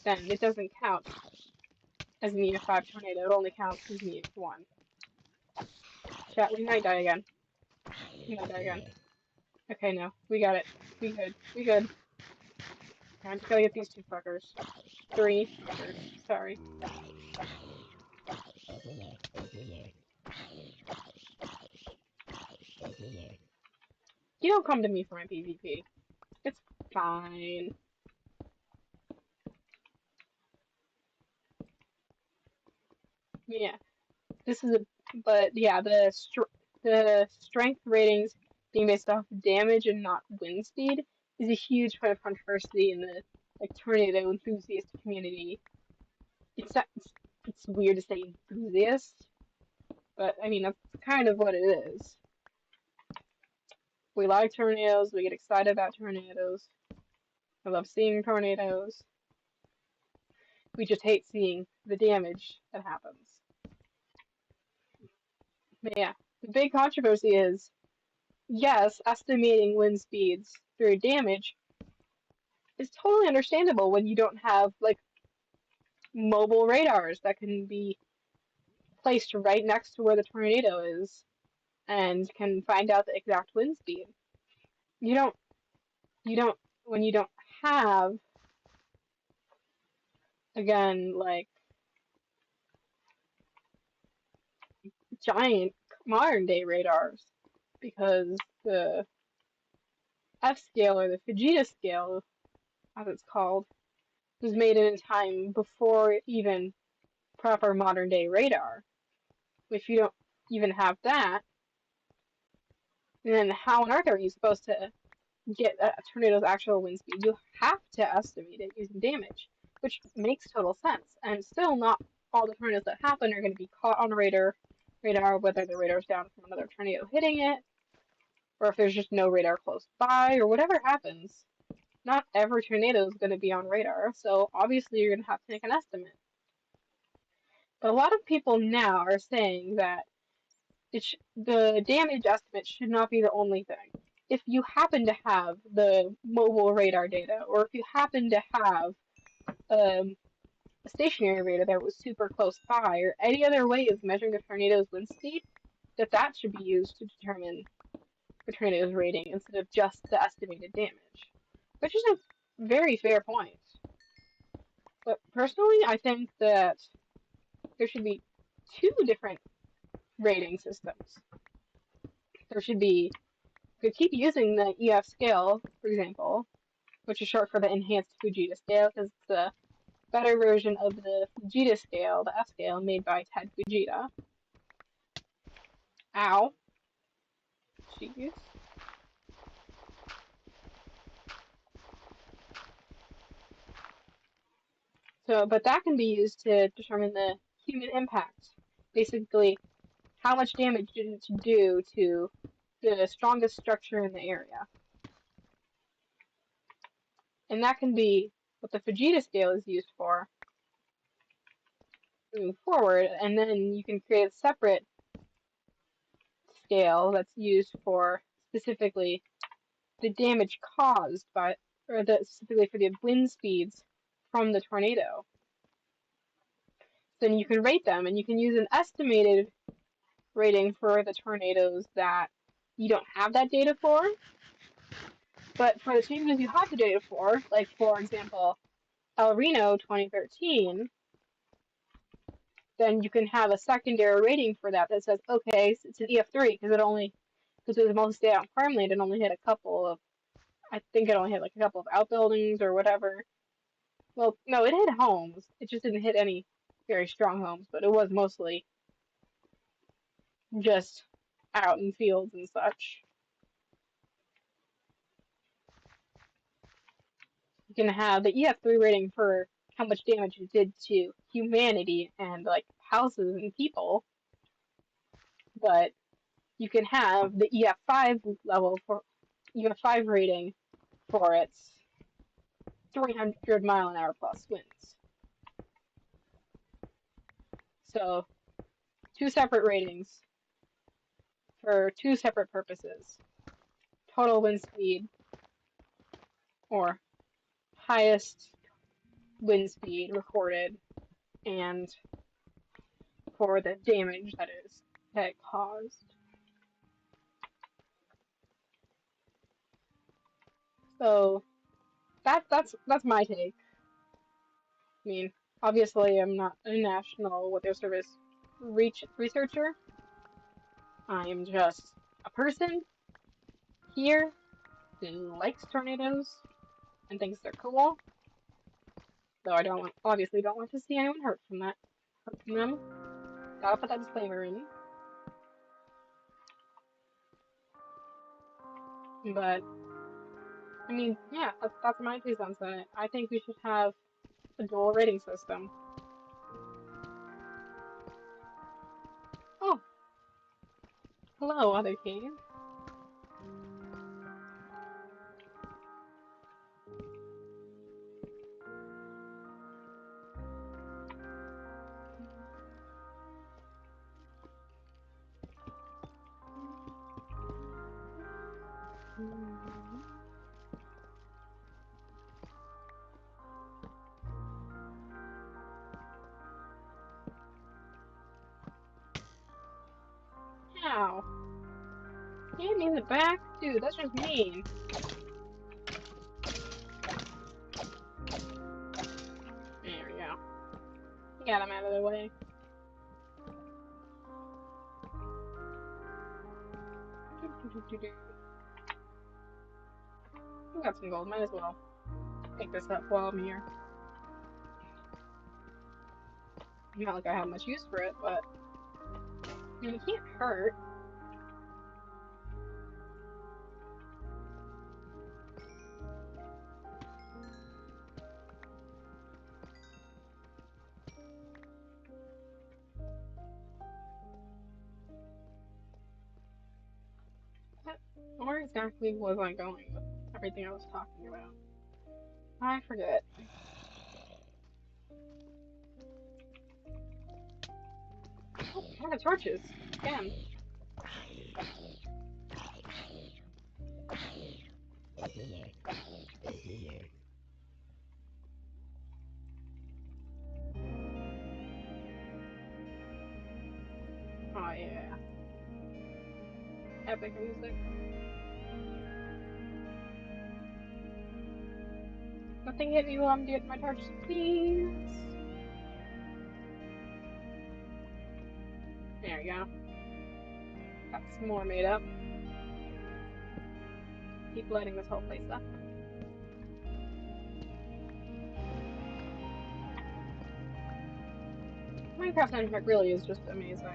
then it doesn't count as an EF5 tornado. It only counts as an EF1. Chat, we might die again. We might die again. Okay, no. We got it. We good. We good. I just gotta get these two fuckers. Three fuckers. Sorry. You don't come to me for my PvP. It's fine. Yeah. This is a, but yeah, the strength ratings being based off damage and not wind speed is a huge point of controversy in the like tornado enthusiast community. It's weird to say enthusiast, but I mean that's kind of what it is. We like tornadoes. We get excited about tornadoes. I love seeing tornadoes. We just hate seeing the damage that happens. But yeah, the big controversy is yes, estimating wind speeds through damage is totally understandable when you don't have like mobile radars that can be placed right next to where the tornado is and can find out the exact wind speed. You don't when you don't have again like giant modern day radars because the F scale or the Fujita scale as it's called was made in a time before even proper modern day radar. If you don't even have that, then how on earth are you supposed to get a tornado's actual wind speed? You have to estimate it using damage, which makes total sense. And still, not all the tornadoes that happen are going to be caught on radar, whether the radar's down from another tornado hitting it, or if there's just no radar close by, or whatever happens. Not every tornado is going to be on radar, so obviously you're going to have to make an estimate. But a lot of people now are saying that the damage estimate should not be the only thing. If you happen to have the mobile radar data, or if you happen to have a stationary radar that was super close by, or any other way of measuring a tornado's wind speed, that should be used to determine the tornado's rating instead of just the estimated damage. Which is a very fair point. But personally, I think that there should be two different rating systems. There should be, you could keep using the EF scale, for example, which is short for the Enhanced Fujita scale, because it's a better version of the Fujita scale, the F scale, made by Ted Fujita. Ow. Jeez. So, but that can be used to determine the human impact. Basically, how much damage did it do to the strongest structure in the area. And that can be what the Fujita scale is used for moving forward, and then you can create a separate scale that's used for specifically the damage caused by, or specifically for the wind speeds from the tornado. Then you can rate them, and you can use an estimated rating for the tornadoes that you don't have that data for. But for the tornadoes you have the data for, like for example, El Reno 2013, then you can have a secondary rating for that that says, okay, it's an EF3 because it was mostly out in farmland and only hit a couple of, I think it only hit like a couple of outbuildings or whatever. Well, no, it hit homes. It just didn't hit any very strong homes, but it was mostly just out in fields and such. You can have the EF3 rating for how much damage it did to humanity and like houses and people, but you can have the EF5 level for EF5 rating for its 300-mile-an-hour plus winds. So, two separate ratings for two separate purposes. Total wind speed, or highest wind speed recorded, and for the damage that it caused. So, That's my take. I mean, obviously, I'm not a national weather service researcher. I am just a person here who likes tornadoes and thinks they're cool. Though I obviously don't want to see anyone hurt from them. Gotta put that disclaimer in. But I mean, yeah, that's my two cents on it. I think we should have a dual rating system. Oh, hello, other cave. How? Hand me the back? Dude, that's just mean. There we go. Got him out of the way. We got some gold, might as well pick this up while I'm here. Not like I have much use for it, but I mean, it can't hurt. Where exactly was I going with everything I was talking about? I forget. Oh, I got torches. Again. Oh yeah. Epic music. Nothing hit me while I'm getting my torches, please. There we go. Got some more made up. Keep lighting this whole place up. Minecraft Soundtrack really is just amazing.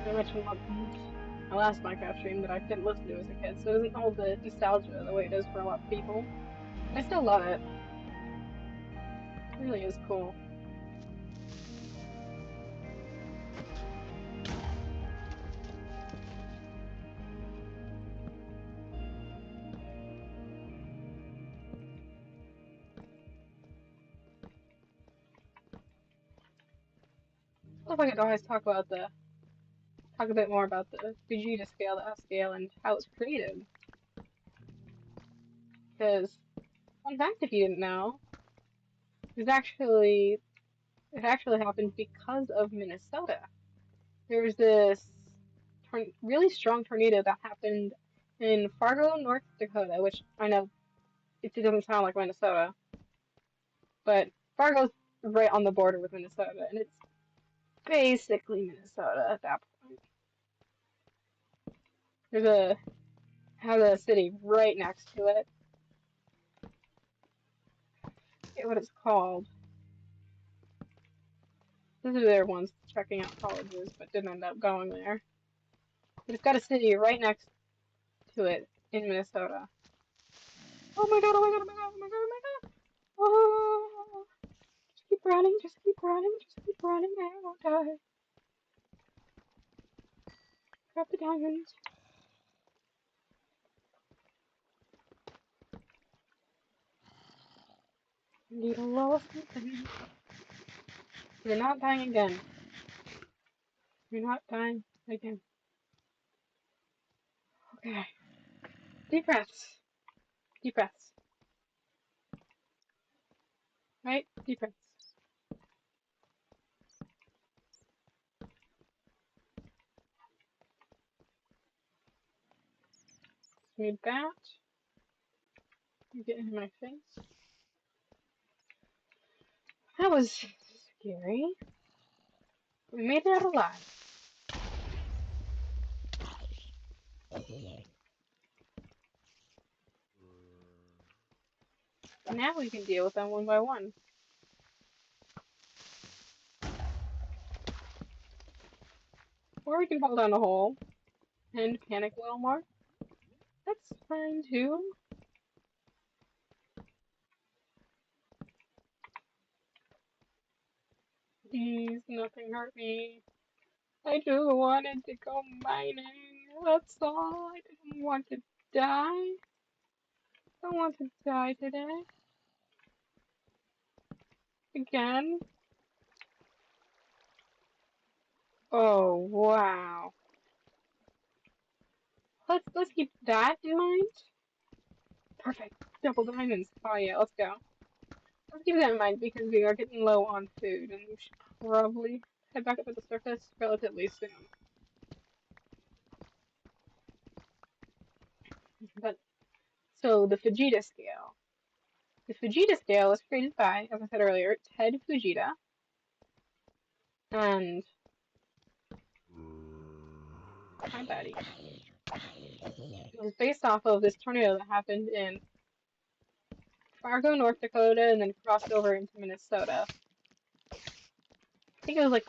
I mentioned my last Minecraft stream that I didn't listen to as a kid, so it doesn't hold the nostalgia the way it is for a lot of people. I still love it. It really is cool. I love I could always talk a bit more about the Vegeta scale, the F scale, and how it's created. Because, fun fact if you didn't know, it actually happened because of Minnesota. There was this really strong tornado that happened in Fargo, North Dakota, which I know it doesn't sound like Minnesota, but Fargo's right on the border with Minnesota, and it's basically Minnesota at that point. There's has a city right next to it. I forget what it's called. This is their ones checking out colleges, but didn't end up going there. But it's got a city right next to it in Minnesota. Oh my god, oh my god, oh my god, oh my god, oh my god! Oh, just keep running, just keep running, just keep running, I won't die. Grab the diamonds. Need a little something. You're not dying again. You're not dying again. Okay. Deep breaths. Deep breaths. Right? Deep breaths. Need that. You get in my face. That was scary. We made it out alive. Now we can deal with them one by one. Or we can fall down the hole and panic a little more. That's fine too. Please, nothing hurt me. I just wanted to go mining. That's all. I didn't want to die. I don't want to die today. Again. Oh wow. Let's keep that in mind. Perfect. Double diamonds. Oh yeah, let's go. Let's keep that in mind because we are getting low on food and we should probably head back up to the surface relatively soon. But so the Fujita scale. The Fujita scale was created by, as I said earlier, Ted Fujita, and hi buddy. It was based off of this tornado that happened in Fargo, North Dakota, and then crossed over into Minnesota. I think it was like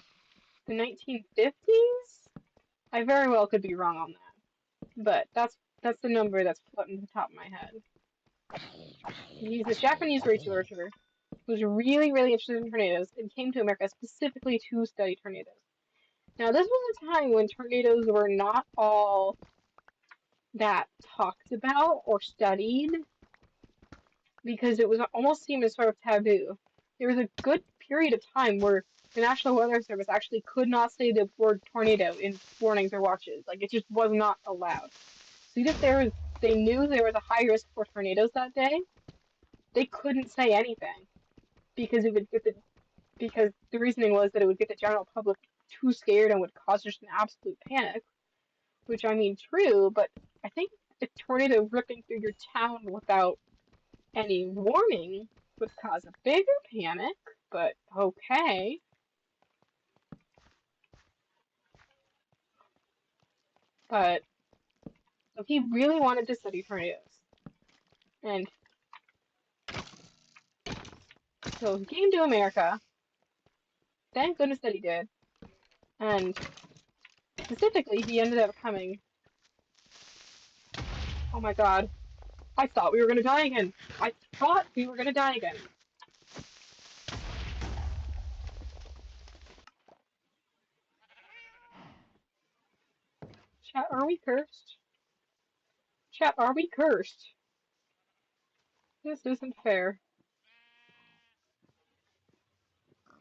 the 1950s. I very well could be wrong on that, but that's the number that's floating to the top of my head. He's this Japanese researcher who's really, really interested in tornadoes and came to America specifically to study tornadoes. Now, this was a time when tornadoes were not all that talked about or studied because it was almost seen as sort of taboo. There was a good period of time where the National Weather Service actually could not say the word tornado in warnings or watches. Like, it just was not allowed. So even if they knew there was a high risk for tornadoes that day, they couldn't say anything because it would get because the reasoning was that it would get the general public too scared and would cause just an absolute panic. Which I mean, true, but I think a tornado ripping through your town without any warning would cause a bigger panic. But okay. But so he really wanted to study tornadoes, and so he came to America. Thank goodness that he did. And specifically, he ended up coming. Oh my god. I thought we were gonna die again. I thought we were gonna die again. Chat, are we cursed? Chat, are we cursed? This isn't fair.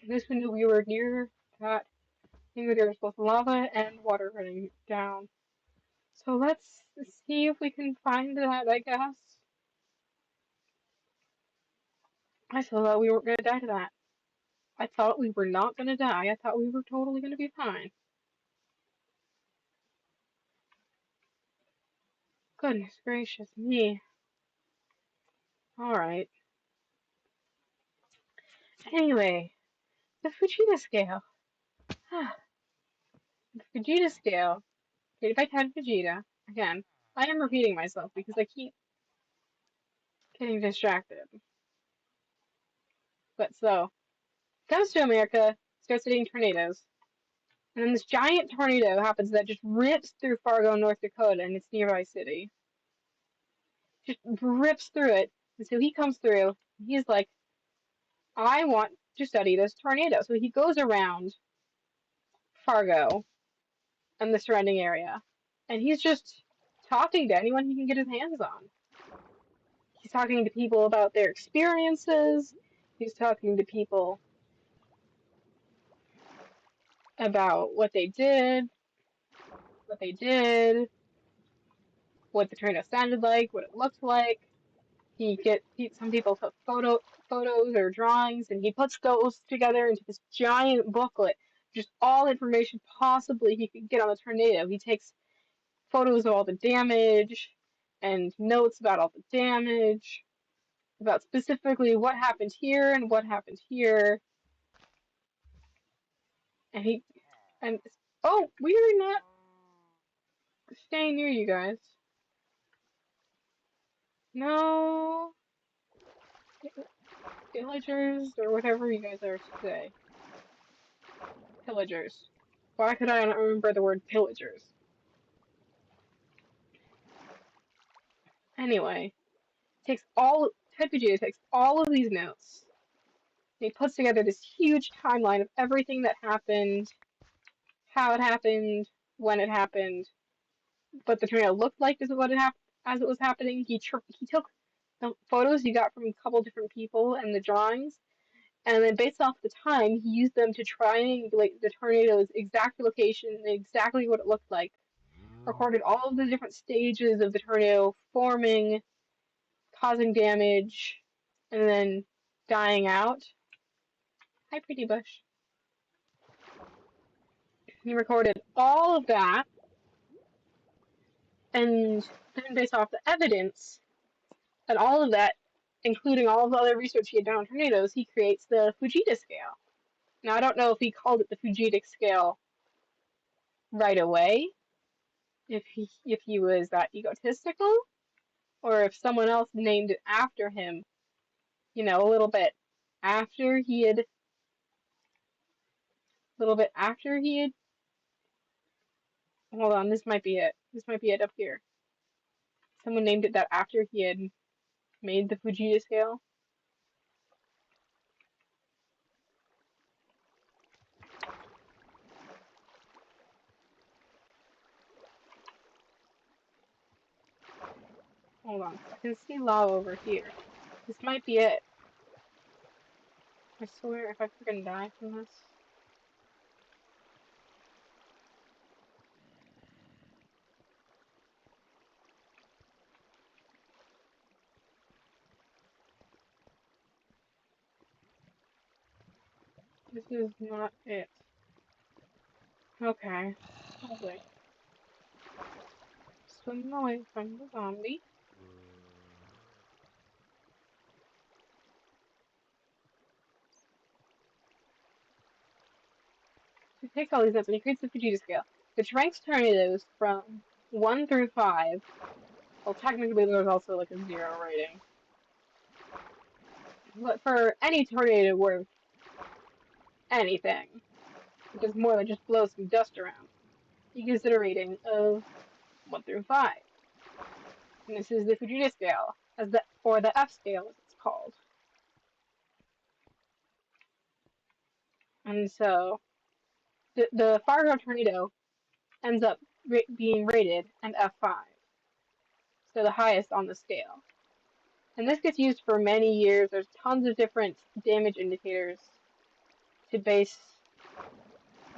This we knew we were near that thing where there was both lava and water running down. So let's see if we can find that, I guess. I thought we weren't gonna die to that. I thought we were not gonna die. I thought we were totally gonna be fine. Goodness gracious me. Alright. Anyway, the Fujita scale. The Fujita scale, created by Ted Fujita. Again, I am repeating myself because I keep getting distracted. But so, comes to America, starts studying tornadoes, and then this giant tornado happens that just rips through Fargo, North Dakota, and its nearby city. Just rips through it. And so he comes through, and he's like, I want to study this tornado. So he goes around Fargo and the surrounding area, and he's just talking to anyone he can get his hands on. He's talking to people about their experiences. He's talking to people about what they did, what the tornado sounded like, what it looked like. Some people took photos or drawings, and he puts those together into this giant booklet, just all information possibly he could get on the tornado. He takes photos of all the damage and notes about all the damage. about specifically what happened here and what happened here. And and oh, we are not staying near you guys. No, villagers or whatever you guys are today. Pillagers. Why could I not remember the word pillagers? Anyway, takes all Ted Vegeta takes all of these notes. And he puts together this huge timeline of everything that happened, how it happened, when it happened, what the tornado looked like as it was happening. He took the photos he got from a couple different people and the drawings, and then based off the time, he used them to triangulate the tornado's exact location and exactly what it looked like. Recorded all of the different stages of the tornado forming, causing damage, and then dying out. Hi, Pretty Bush. He recorded all of that, and then based off the evidence and all of that, including all of the other research he had done on tornadoes, he creates the Fujita scale. Now, I don't know if he called it the Fujita scale right away, if he was that egotistical, or if someone else named it after him, a after he had, after he had, hold on, this might be it. This might be it up here. Someone named it that after he had made the Fujita scale. Hold on, I can see lava over here. This might be it. I swear, if I freaking die from this. This is not it. Okay. Lovely. Swim away from the zombie. He takes all these notes and he creates the Fujita scale, which ranks tornadoes from 1 through 5. Well, technically there's also like a 0 rating. But for any tornado worth anything, which is more than just blow some dust around, he gives it a rating of 1 through 5. And this is the Fujita scale, or the F scale as it's called. And so, the Fargo tornado ends up being rated an F5, so the highest on the scale. And this gets used for many years. There's tons of different damage indicators to base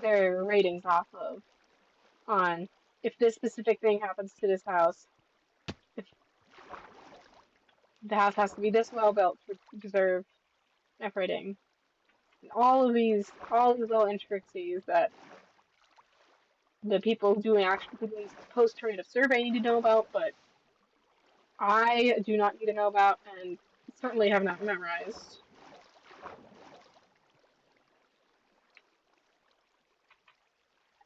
their ratings off of on if this specific thing happens to this house, if the house has to be this well built to deserve F rating. And all these little intricacies that the people doing post tornado survey need to know about, but I do not need to know about and certainly have not memorized.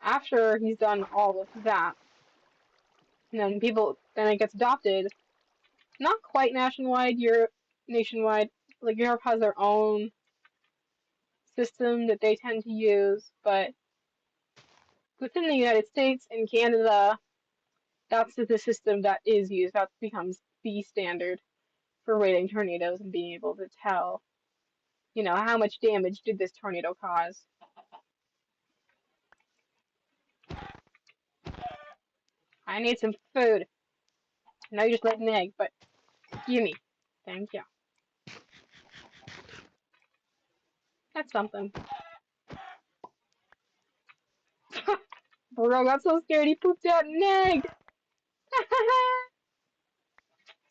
After he's done all of that, and then it gets adopted, not quite nationwide, nationwide, like Europe has their own system that they tend to use, but within the United States and Canada, that's the system that is used. That becomes the standard for rating tornadoes and being able to tell, how much damage did this tornado cause. I need some food. I know you just laid an egg, but gimme. Thank you. That's something. Bro got so scared he pooped out an egg.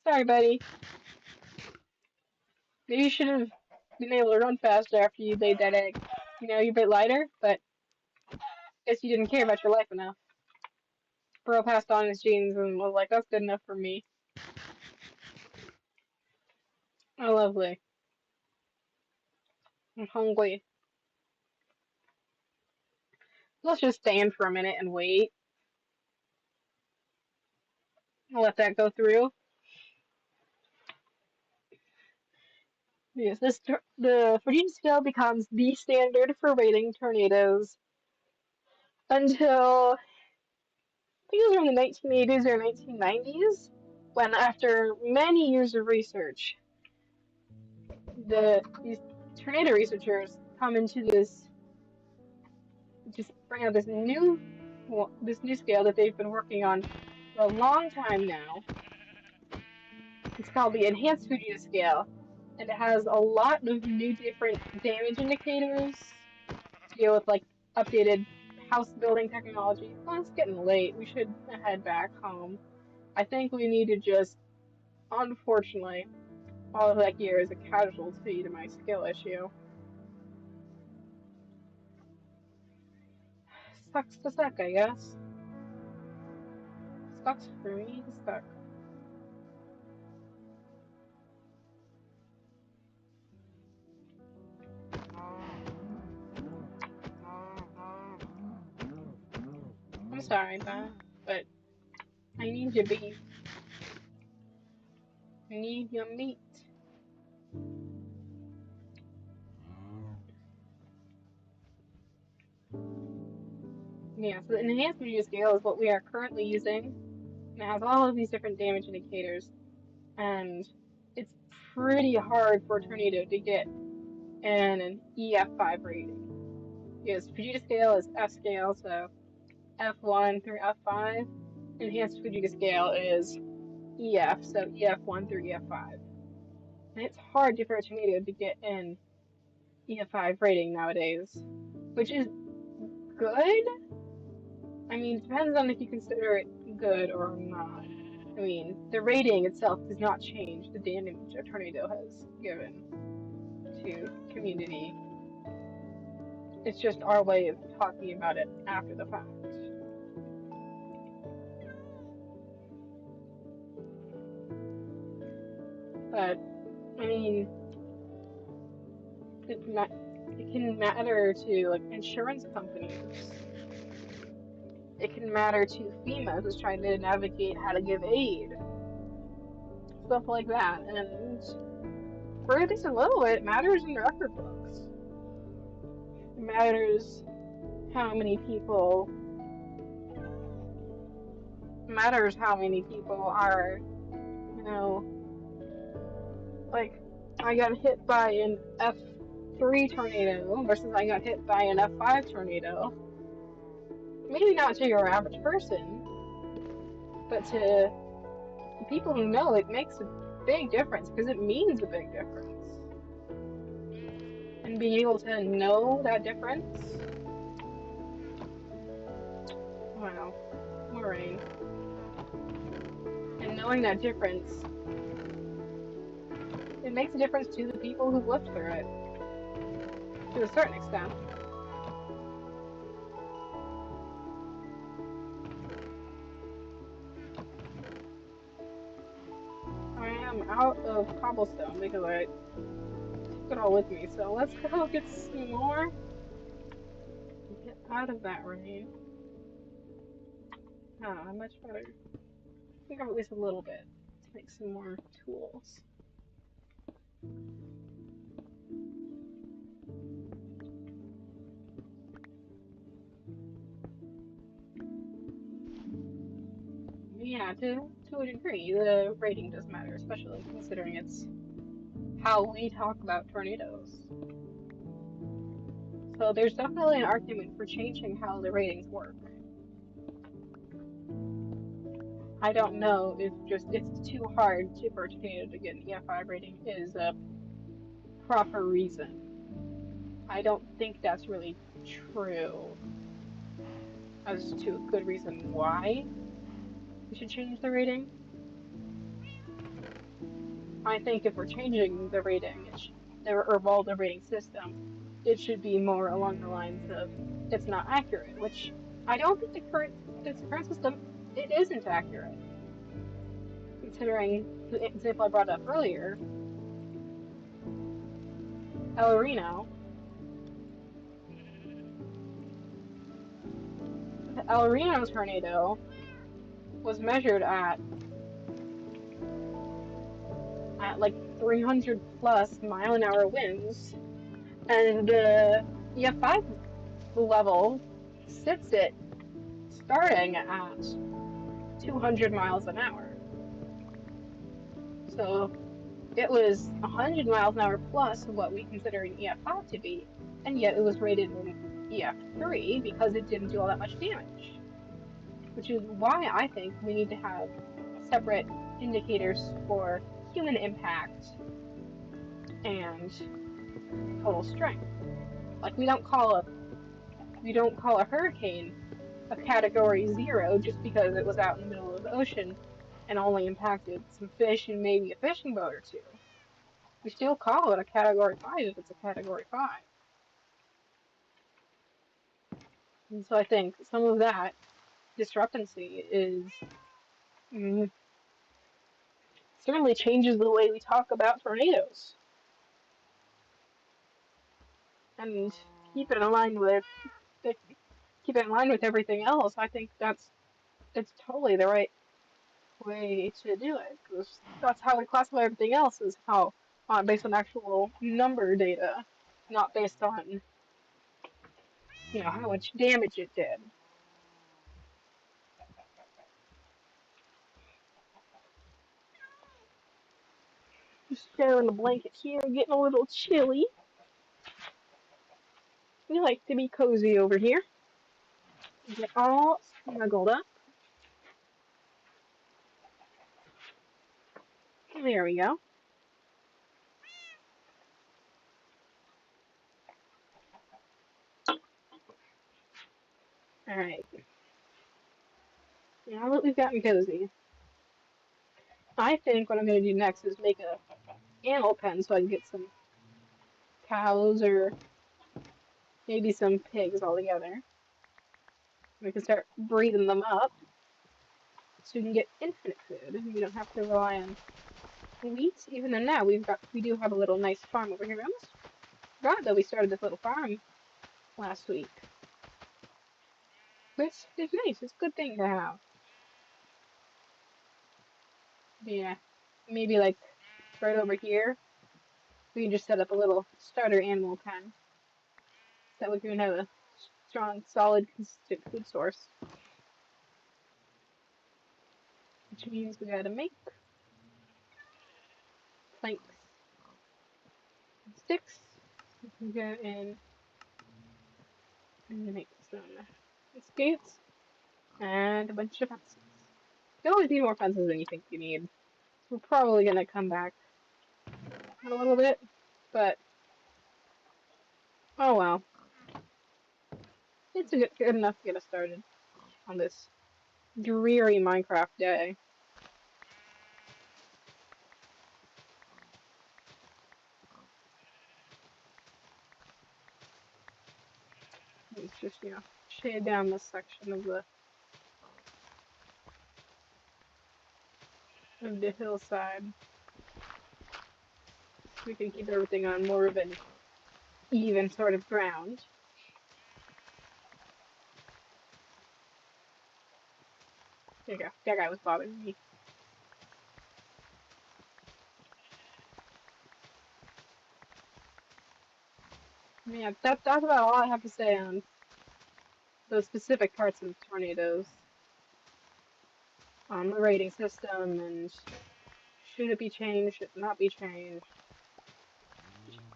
Sorry, buddy. Maybe you should have been able to run faster after you laid that egg. You're a bit lighter, but guess you didn't care about your life enough. Bro passed on his genes and was like, that's good enough for me. Oh, lovely. I'm hungry. Let's just stand for a minute and wait. I'll let that go through. Yes, the Fujita scale becomes the standard for rating tornadoes until I think it was around the 1980s or 1990s, when after many years of research, these tornado researchers come into this just bring out this new scale that they've been working on for a long time now. It's called the Enhanced Fujita scale, and it has a lot of new different damage indicators to deal with, like updated house building technology. Oh, it's getting late. We should head back home. I think we need to just, unfortunately, all of that gear is a casualty to my skill issue. Sucks to suck, I guess. Sucks for me to suck. I'm sorry, Beth, but I need your beef. I need your meat. Yeah, so the enhanced media scale is what we are currently using. And it has all of these different damage indicators. And it's pretty hard for a tornado to get an EF5 rating. Because Fujita scale is F scale, so F1 through F5. Enhanced Fujita scale is EF, so EF1 through EF5. And it's hard for a tornado to get an EF5 rating nowadays, which is good. I mean, it depends on if you consider it good or not. I mean, the rating itself does not change the damage a tornado has given to community. It's just our way of talking about it after the fact. But, I mean, it can matter to, like, insurance companies. It can matter to FEMA, who's trying to navigate how to give aid. Stuff like that. And for at least a little, it matters in record books. It matters how many people are, you know, like I got hit by an F3 tornado versus I got hit by an F5 tornado. Maybe not to your average person, but to people who know, it makes a big difference because it means a big difference. And being able to know that difference, wow, Moraine. And knowing that difference, it makes a difference to the people who've lived through it, to a certain extent. I am out of cobblestone because I took it all with me, so let's go get some more. Get out of that rain. Ah, much better. I think I have at least a little bit to make some more tools. Yeah, to a degree, the rating does matter, especially considering it's how we talk about tornadoes. So there's definitely an argument for changing how the ratings work. I don't know if just it's too hard for a tornado to get an EF5 rating is a proper reason. I don't think that's really true as to a good reason why we should change the rating. I think if we're changing the rating, the rating system, it should be more along the lines of it's not accurate, which I don't think this current system, it isn't accurate. Considering the example I brought up earlier, El Reno. The El Reno tornado was measured at like 300 plus mile an hour winds, and the EF5 level sits it starting at 200 miles an hour. So it was 100 miles an hour plus what we consider an EF5 to be, and yet it was rated an EF3 because it didn't do all that much damage. Which is why I think we need to have separate indicators for human impact and total strength. Like we don't call a hurricane a category 0 just because it was out in the middle of the ocean and only impacted some fish and maybe a fishing boat or two. We still call it a category 5 if it's a category 5. And so I think some of that discrepancy is certainly changes the way we talk about tornadoes. And keep it in line with keep it in line with everything else. I think it's totally the right way to do it because that's how we classify everything else is how based on actual number data, not based on how much damage it did. Just sharing the blanket here, getting a little chilly. We like to be cozy over here. Get all snuggled up. There we go. All right. Now that we've gotten cozy, I think what I'm going to do next is make a animal pen so I can get some cows or maybe some pigs all together. We can start breeding them up so we can get infinite food. We don't have to rely on wheat, even though now we do have a little nice farm over here. I almost forgot that we started this little farm last week. It's nice. It's a good thing to have. Yeah, maybe like right over here, we can just set up a little starter animal pen so we can have a strong, solid, consistent food source. Which means we gotta make planks and sticks. We can go in and make some skates and a bunch of fences. You always need more fences than you think you need. We're probably gonna come back in a little bit, but oh well. It's good enough to get us started on this dreary Minecraft day. Let's just, shade down this section of the hillside. So we can keep everything on more of an even sort of ground. There you go. That guy was bothering me. Yeah, that's about all I have to say on those specific parts of tornadoes. On the rating system and should it be changed, should it not be changed.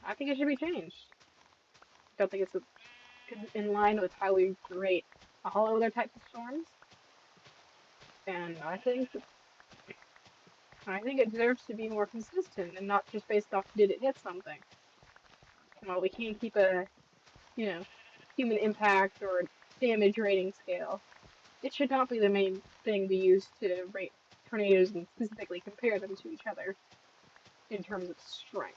I think it should be changed. I don't think it's in line with how we rate all other types of storms. And I think it deserves to be more consistent and not just based off did it hit something. Well, we can't keep a, human impact or damage rating scale. It should not be the main thing we use to rate tornadoes and specifically compare them to each other in terms of strength.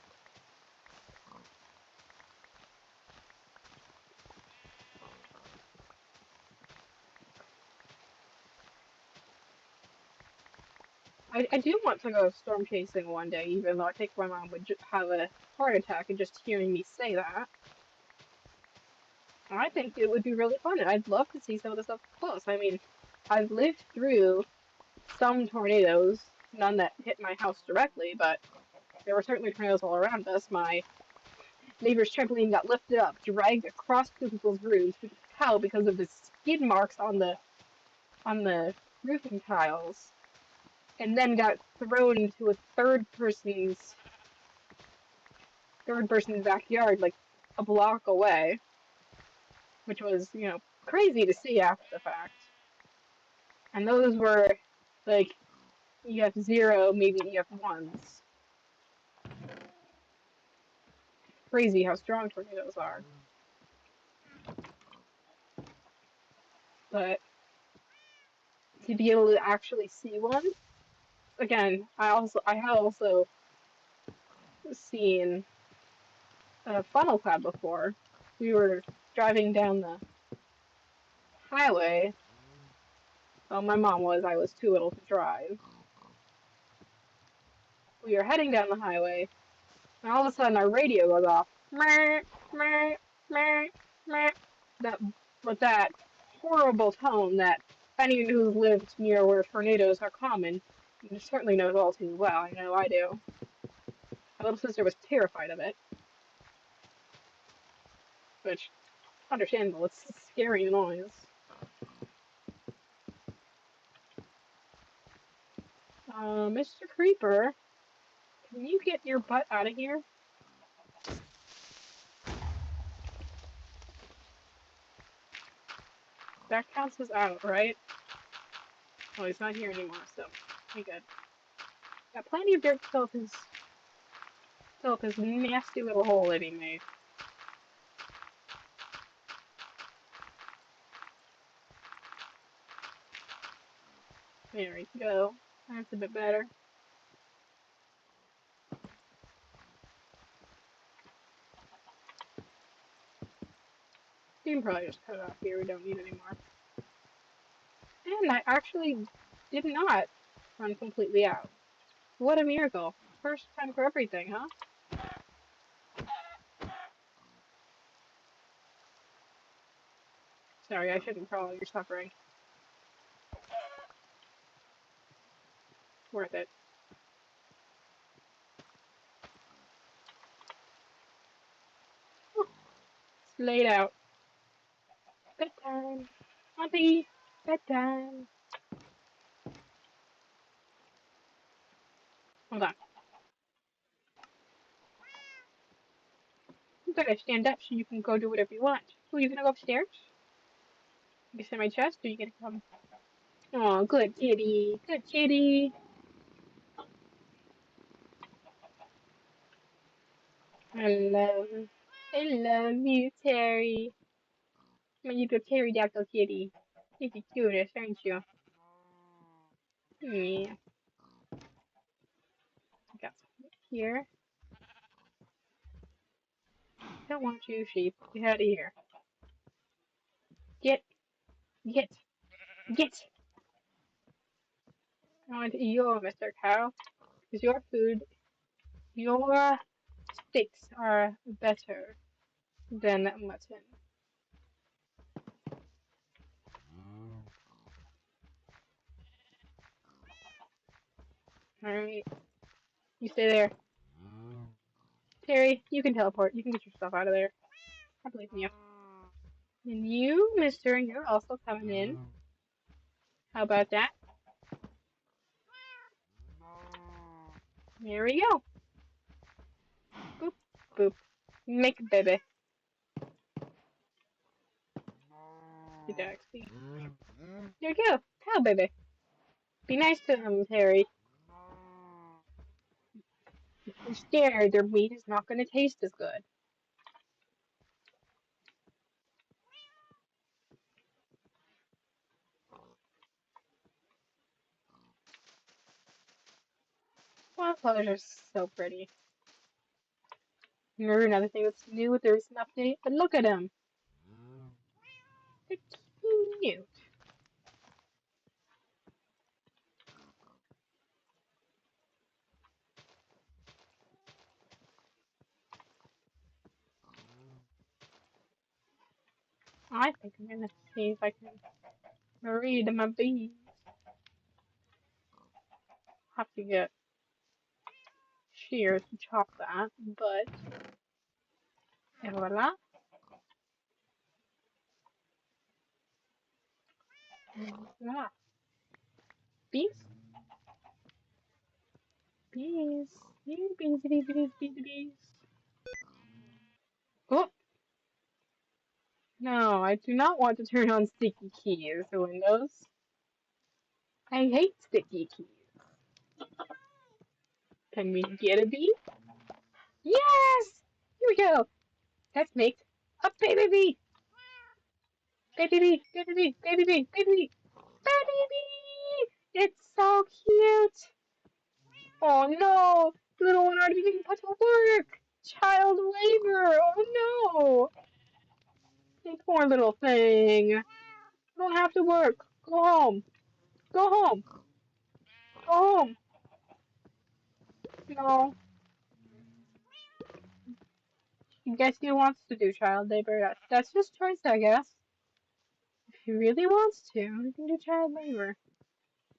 I do want to go storm chasing one day, even though I think my mom would have a heart attack and just hearing me say that. I think it would be really fun, and I'd love to see some of this up close. I mean, I've lived through some tornadoes, none that hit my house directly, but there were certainly tornadoes all around us. My neighbor's trampoline got lifted up, dragged across two people's roofs. We could tell because of the skid marks on the roofing tiles, and then got thrown into a third person's backyard, like a block away, which was, crazy to see after the fact. And those were like EF0, maybe EF1s. Crazy how strong tornadoes are. But to be able to actually see one, again, I have also seen a funnel cloud before. We were driving down the highway. Well, my mom was. I was too little to drive. We were heading down the highway, and all of a sudden our radio goes off. That with that horrible tone that anyone who's lived near where tornadoes are common certainly knows all too well. I know I do. My little sister was terrified of it, which understandable. It's a scary noise. Mr. Creeper, can you get your butt out of here? That counts as out, right? Oh, he's not here anymore, so we good. Got plenty of dirt to fill up his nasty little hole that he made. There we go. That's a bit better. You can probably just cut it off here. We don't need it anymore. And I actually did not run completely out. What a miracle. First time for everything, huh? Sorry, I shouldn't crawl. You're suffering. Worth it. Oh, it's laid out. Bedtime. Auntie, bedtime. Hold on. You gotta stand up so you can go do whatever you want. Oh, you gonna go upstairs? You can sit on my chest, or you gonna come? Oh, good kitty. Good kitty. I love you, Terry. My little pterodactyl kitty. You're the cutest, aren't you? Yeah. Got some here. Don't want you, sheep. Get out of here. Get, get, get. I want you, Mr. Cow. Because your food, your steaks are better than mutton. Alright. You stay there. Terry, you can teleport. You can get yourself out of there. I believe in you. And you, mister, you're also coming in. How about that? There we go. Boop, boop. Make a baby. Get that XP. There you go. Cow baby. Be nice to them, Terry. If you're scared, their meat is not going to taste as good. Wildflowers are so pretty. Remember another thing that's new with the recent update? But look at them. They're cute. I think I'm gonna see if I can read my bees. Have to get shears to chop that, but voila. Voila. Bees, bees, bees, bees, bees, bees, bees, bees. Oh, no, I do not want to turn on sticky keys, Windows. I hate sticky keys. Can we get a bee? Yes! Here we go. Let's make a baby bee. Baby bee, baby bee, baby bee, baby bee, baby bee. It's so cute. Oh no, the little one already being put to work. Child labor. Oh no. You poor little thing. You don't have to work. Go home. Go home. Go home. No. I guess he wants to do child labor. That's his choice, I guess. If he really wants to, he can do child labor.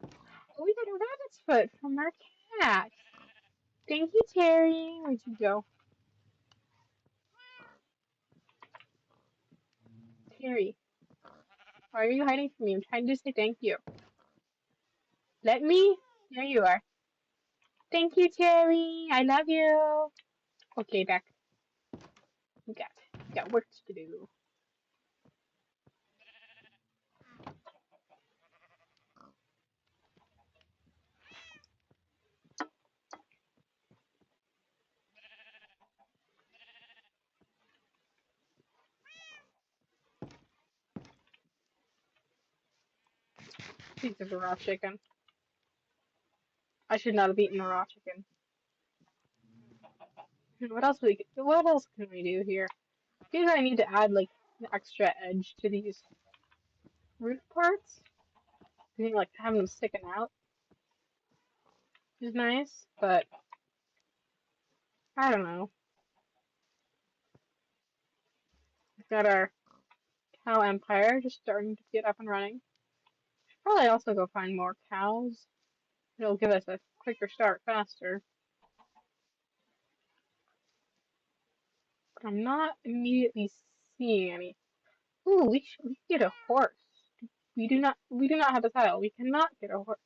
Oh, we got a rabbit's foot from our cat. Thank you, Terry. Where'd you go? Terry, why are you hiding from me? I'm trying to say thank you. Let me? There you are. Thank you, Terry. I love you. Okay, back. We got work to do. Piece of raw chicken. I should not have eaten the raw chicken. What else can we do here? I think I need to add like an extra edge to these root parts. I think like having them sticking out is nice, but I don't know. We've got our cow empire just starting to get up and running. Probably also go find more cows. It'll give us a quicker start faster. But I'm not immediately seeing any. Ooh, we can get a horse. We do not have a tile. We cannot get a horse.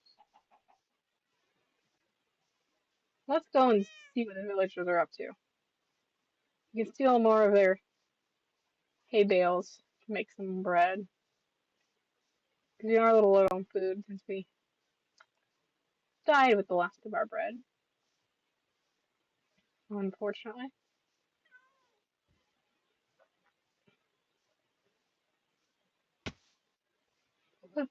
Let's go and see what the villagers are up to. We can steal more of their hay bales to make some bread. Because we are a little low on food since we died with the last of our bread. Unfortunately. But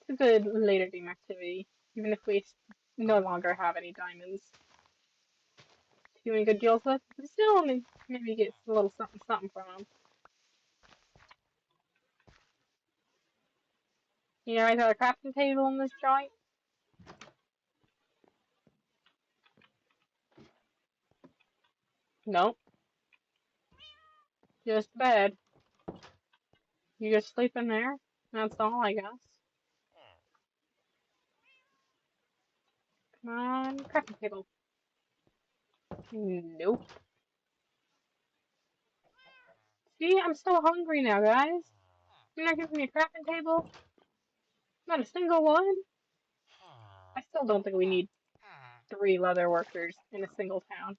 it's a good later game activity, even if we no longer have any diamonds. Doing good deals with, but still maybe get a little something something from them. You know, I got a crafting table in this joint. Nope, just bed. You just sleep in there. That's all, I guess. Come on, crafting table. Nope. See, I'm so hungry now, guys. You're not giving me a crafting table? Not a single one? I still don't think we need 3 leather workers in a single town.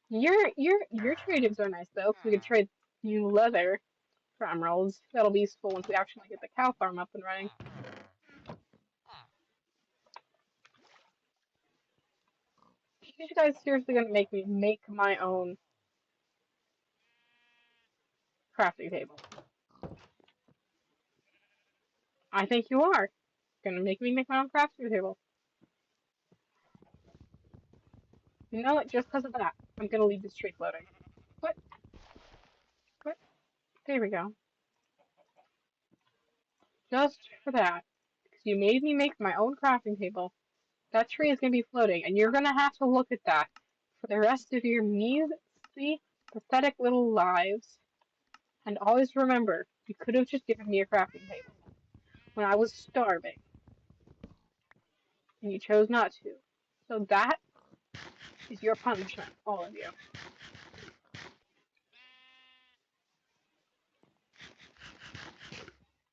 Your trade-ins are nice though, because we could trade you leather for emeralds. That'll be useful once we actually get the cow farm up and running. You guys seriously gonna make me make my own crafting table? I think you are gonna make me make my own crafting table. You know what? Just because of that, I'm gonna leave this tree floating. What? What? There we go. Just for that, because you made me make my own crafting table. That tree is gonna be floating, and you're gonna have to look at that for the rest of your measly Pathetic little lives. And always remember, you could have just given me a crafting table when I was starving, and you chose not to. So that is your punishment, all of you.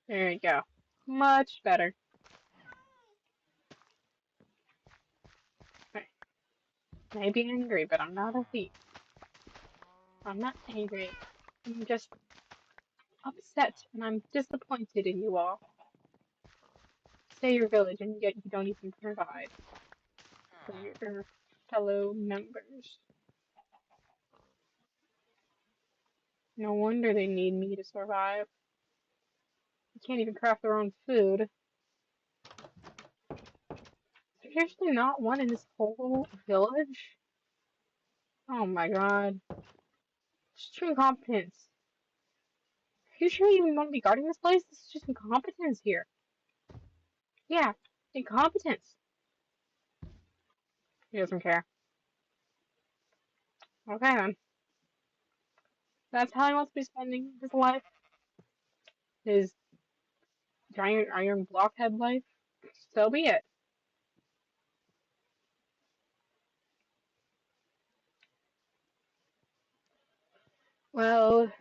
There you go. Much better. Right. I may be angry, but I'm not a thief. I'm not angry. I'm just upset, and I'm disappointed in you all. Stay your village, and yet you don't even provide for your fellow members. No wonder they need me to survive. They can't even craft their own food. There's actually not one in this whole village. Oh my god. Just true incompetence. Are you sure you even want to be guarding this place? This is just incompetence here. Yeah, incompetence. He doesn't care. Okay then. That's how he wants to be spending his life. His giant iron blockhead life. So be it. Well,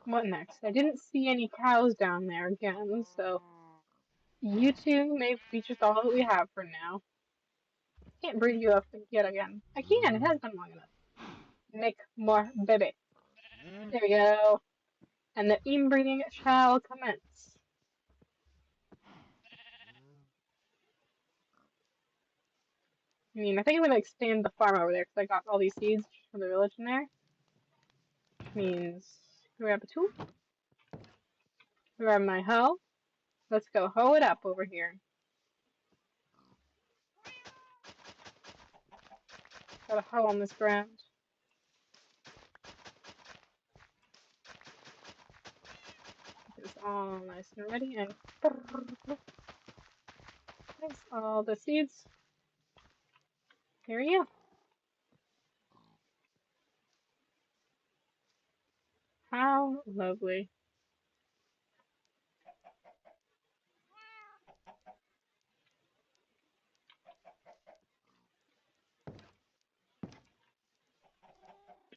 what next? I didn't see any cows down there again, so you two may be just all that we have for now. Can't breed you up yet again. I can, it has been long enough. Make more baby. There we go. And the inbreeding shall commence. I mean, I think I'm gonna expand the farm over there because I got all these seeds from the village in there. Means grab a tool, grab my hoe. Let's go hoe it up over here. Got a hoe on this ground. Get this all nice and ready and place all the seeds. Here we go. How lovely.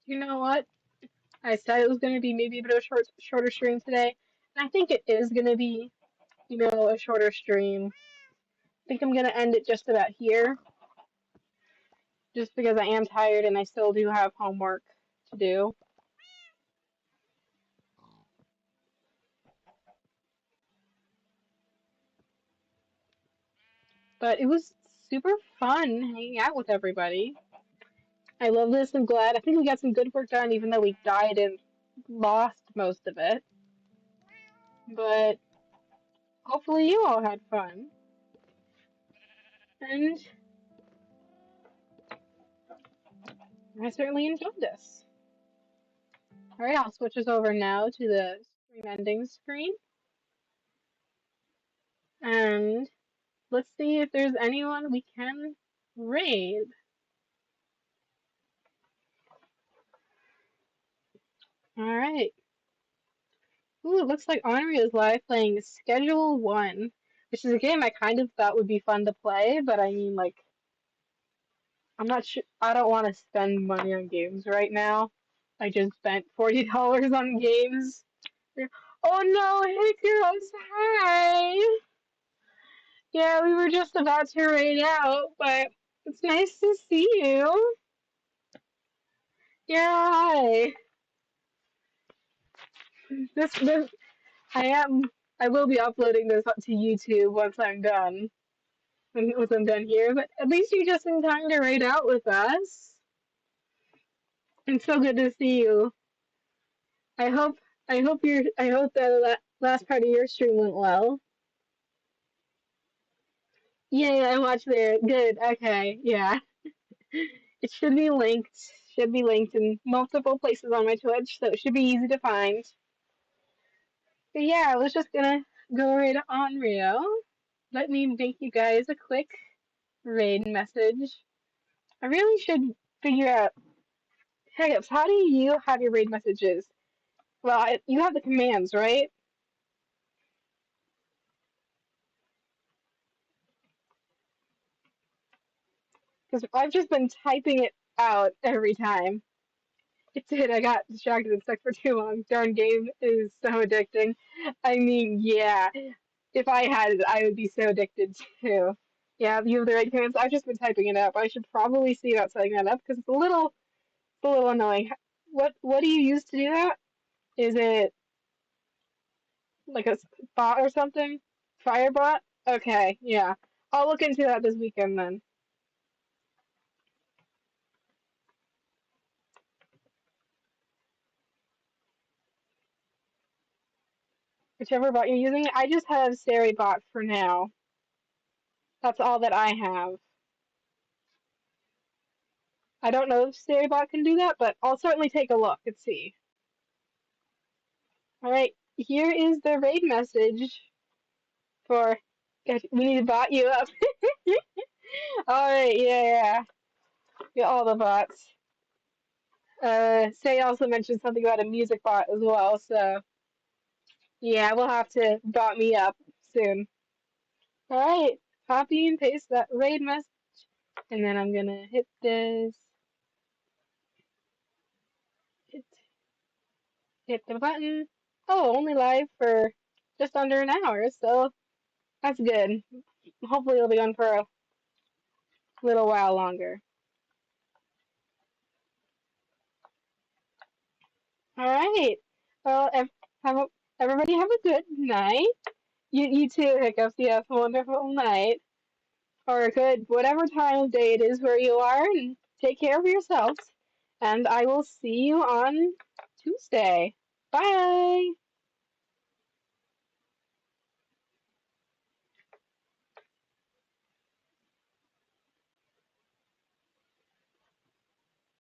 You know what? I said it was going to be maybe a bit of a shorter stream today, and I think it is going to be, a shorter stream. I think I'm going to end it just about here, just because I am tired and I still do have homework to do. But it was super fun hanging out with everybody. I love this. I'm glad. I think we got some good work done, even though we died and lost most of it. But hopefully you all had fun. And I certainly enjoyed this. Alright, I'll switch us over now to the stream ending screen. And let's see if there's anyone we can raid. Alright. Ooh, it looks like Henri is live playing Schedule 1, which is a game I kind of thought would be fun to play, but I mean, like, I'm not sure. I don't want to spend money on games right now. I just spent $40 on games. Oh no, hey girls, hi! Yeah, we were just about to raid out, but it's nice to see you. Yeah, hi. This, I am, I will be uploading this to YouTube once I'm done. Once I'm done here, but at least you're just in time to raid out with us. It's so good to see you. I hope, I hope the last part of your stream went well. Yeah, I watched there. Good. Okay. Yeah. It should be linked in multiple places on my Twitch, so it should be easy to find. But yeah, I was just gonna go right on Rio. Let me make you guys a quick raid message. I really should figure out Hiccups, how do you have your raid messages? Well, you have the commands, right? Because I've just been typing it out every time. It did. I got distracted and stuck for too long. Darn game is so addicting. I mean, yeah. If I had it, I would be so addicted too. Yeah, you have the right commands. I've just been typing it up. I should probably see about setting that up because it's a little annoying. What do you use to do that? Is it like a bot or something? Firebot? Okay, yeah. I'll look into that this weekend then. Whichever bot you're using, I just have Seribot for now. That's all that I have. I don't know if Seribot can do that, but I'll certainly take a look and see. Alright, here is the raid message for we need to bot you up. Alright, yeah. Get all the bots. Say also mentioned something about a music bot as well, so yeah, we'll have to bot me up soon. Alright, copy and paste that raid message, and then I'm gonna hit this, hit, hit the button. Oh, only live for just under an hour, so that's good. Hopefully it'll be on for a little while longer. Alright, well, everybody have a good night. You too, Hiccups. You have a wonderful night. Or a good whatever time of day it is where you are, and take care of yourselves. And I will see you on Tuesday. Bye!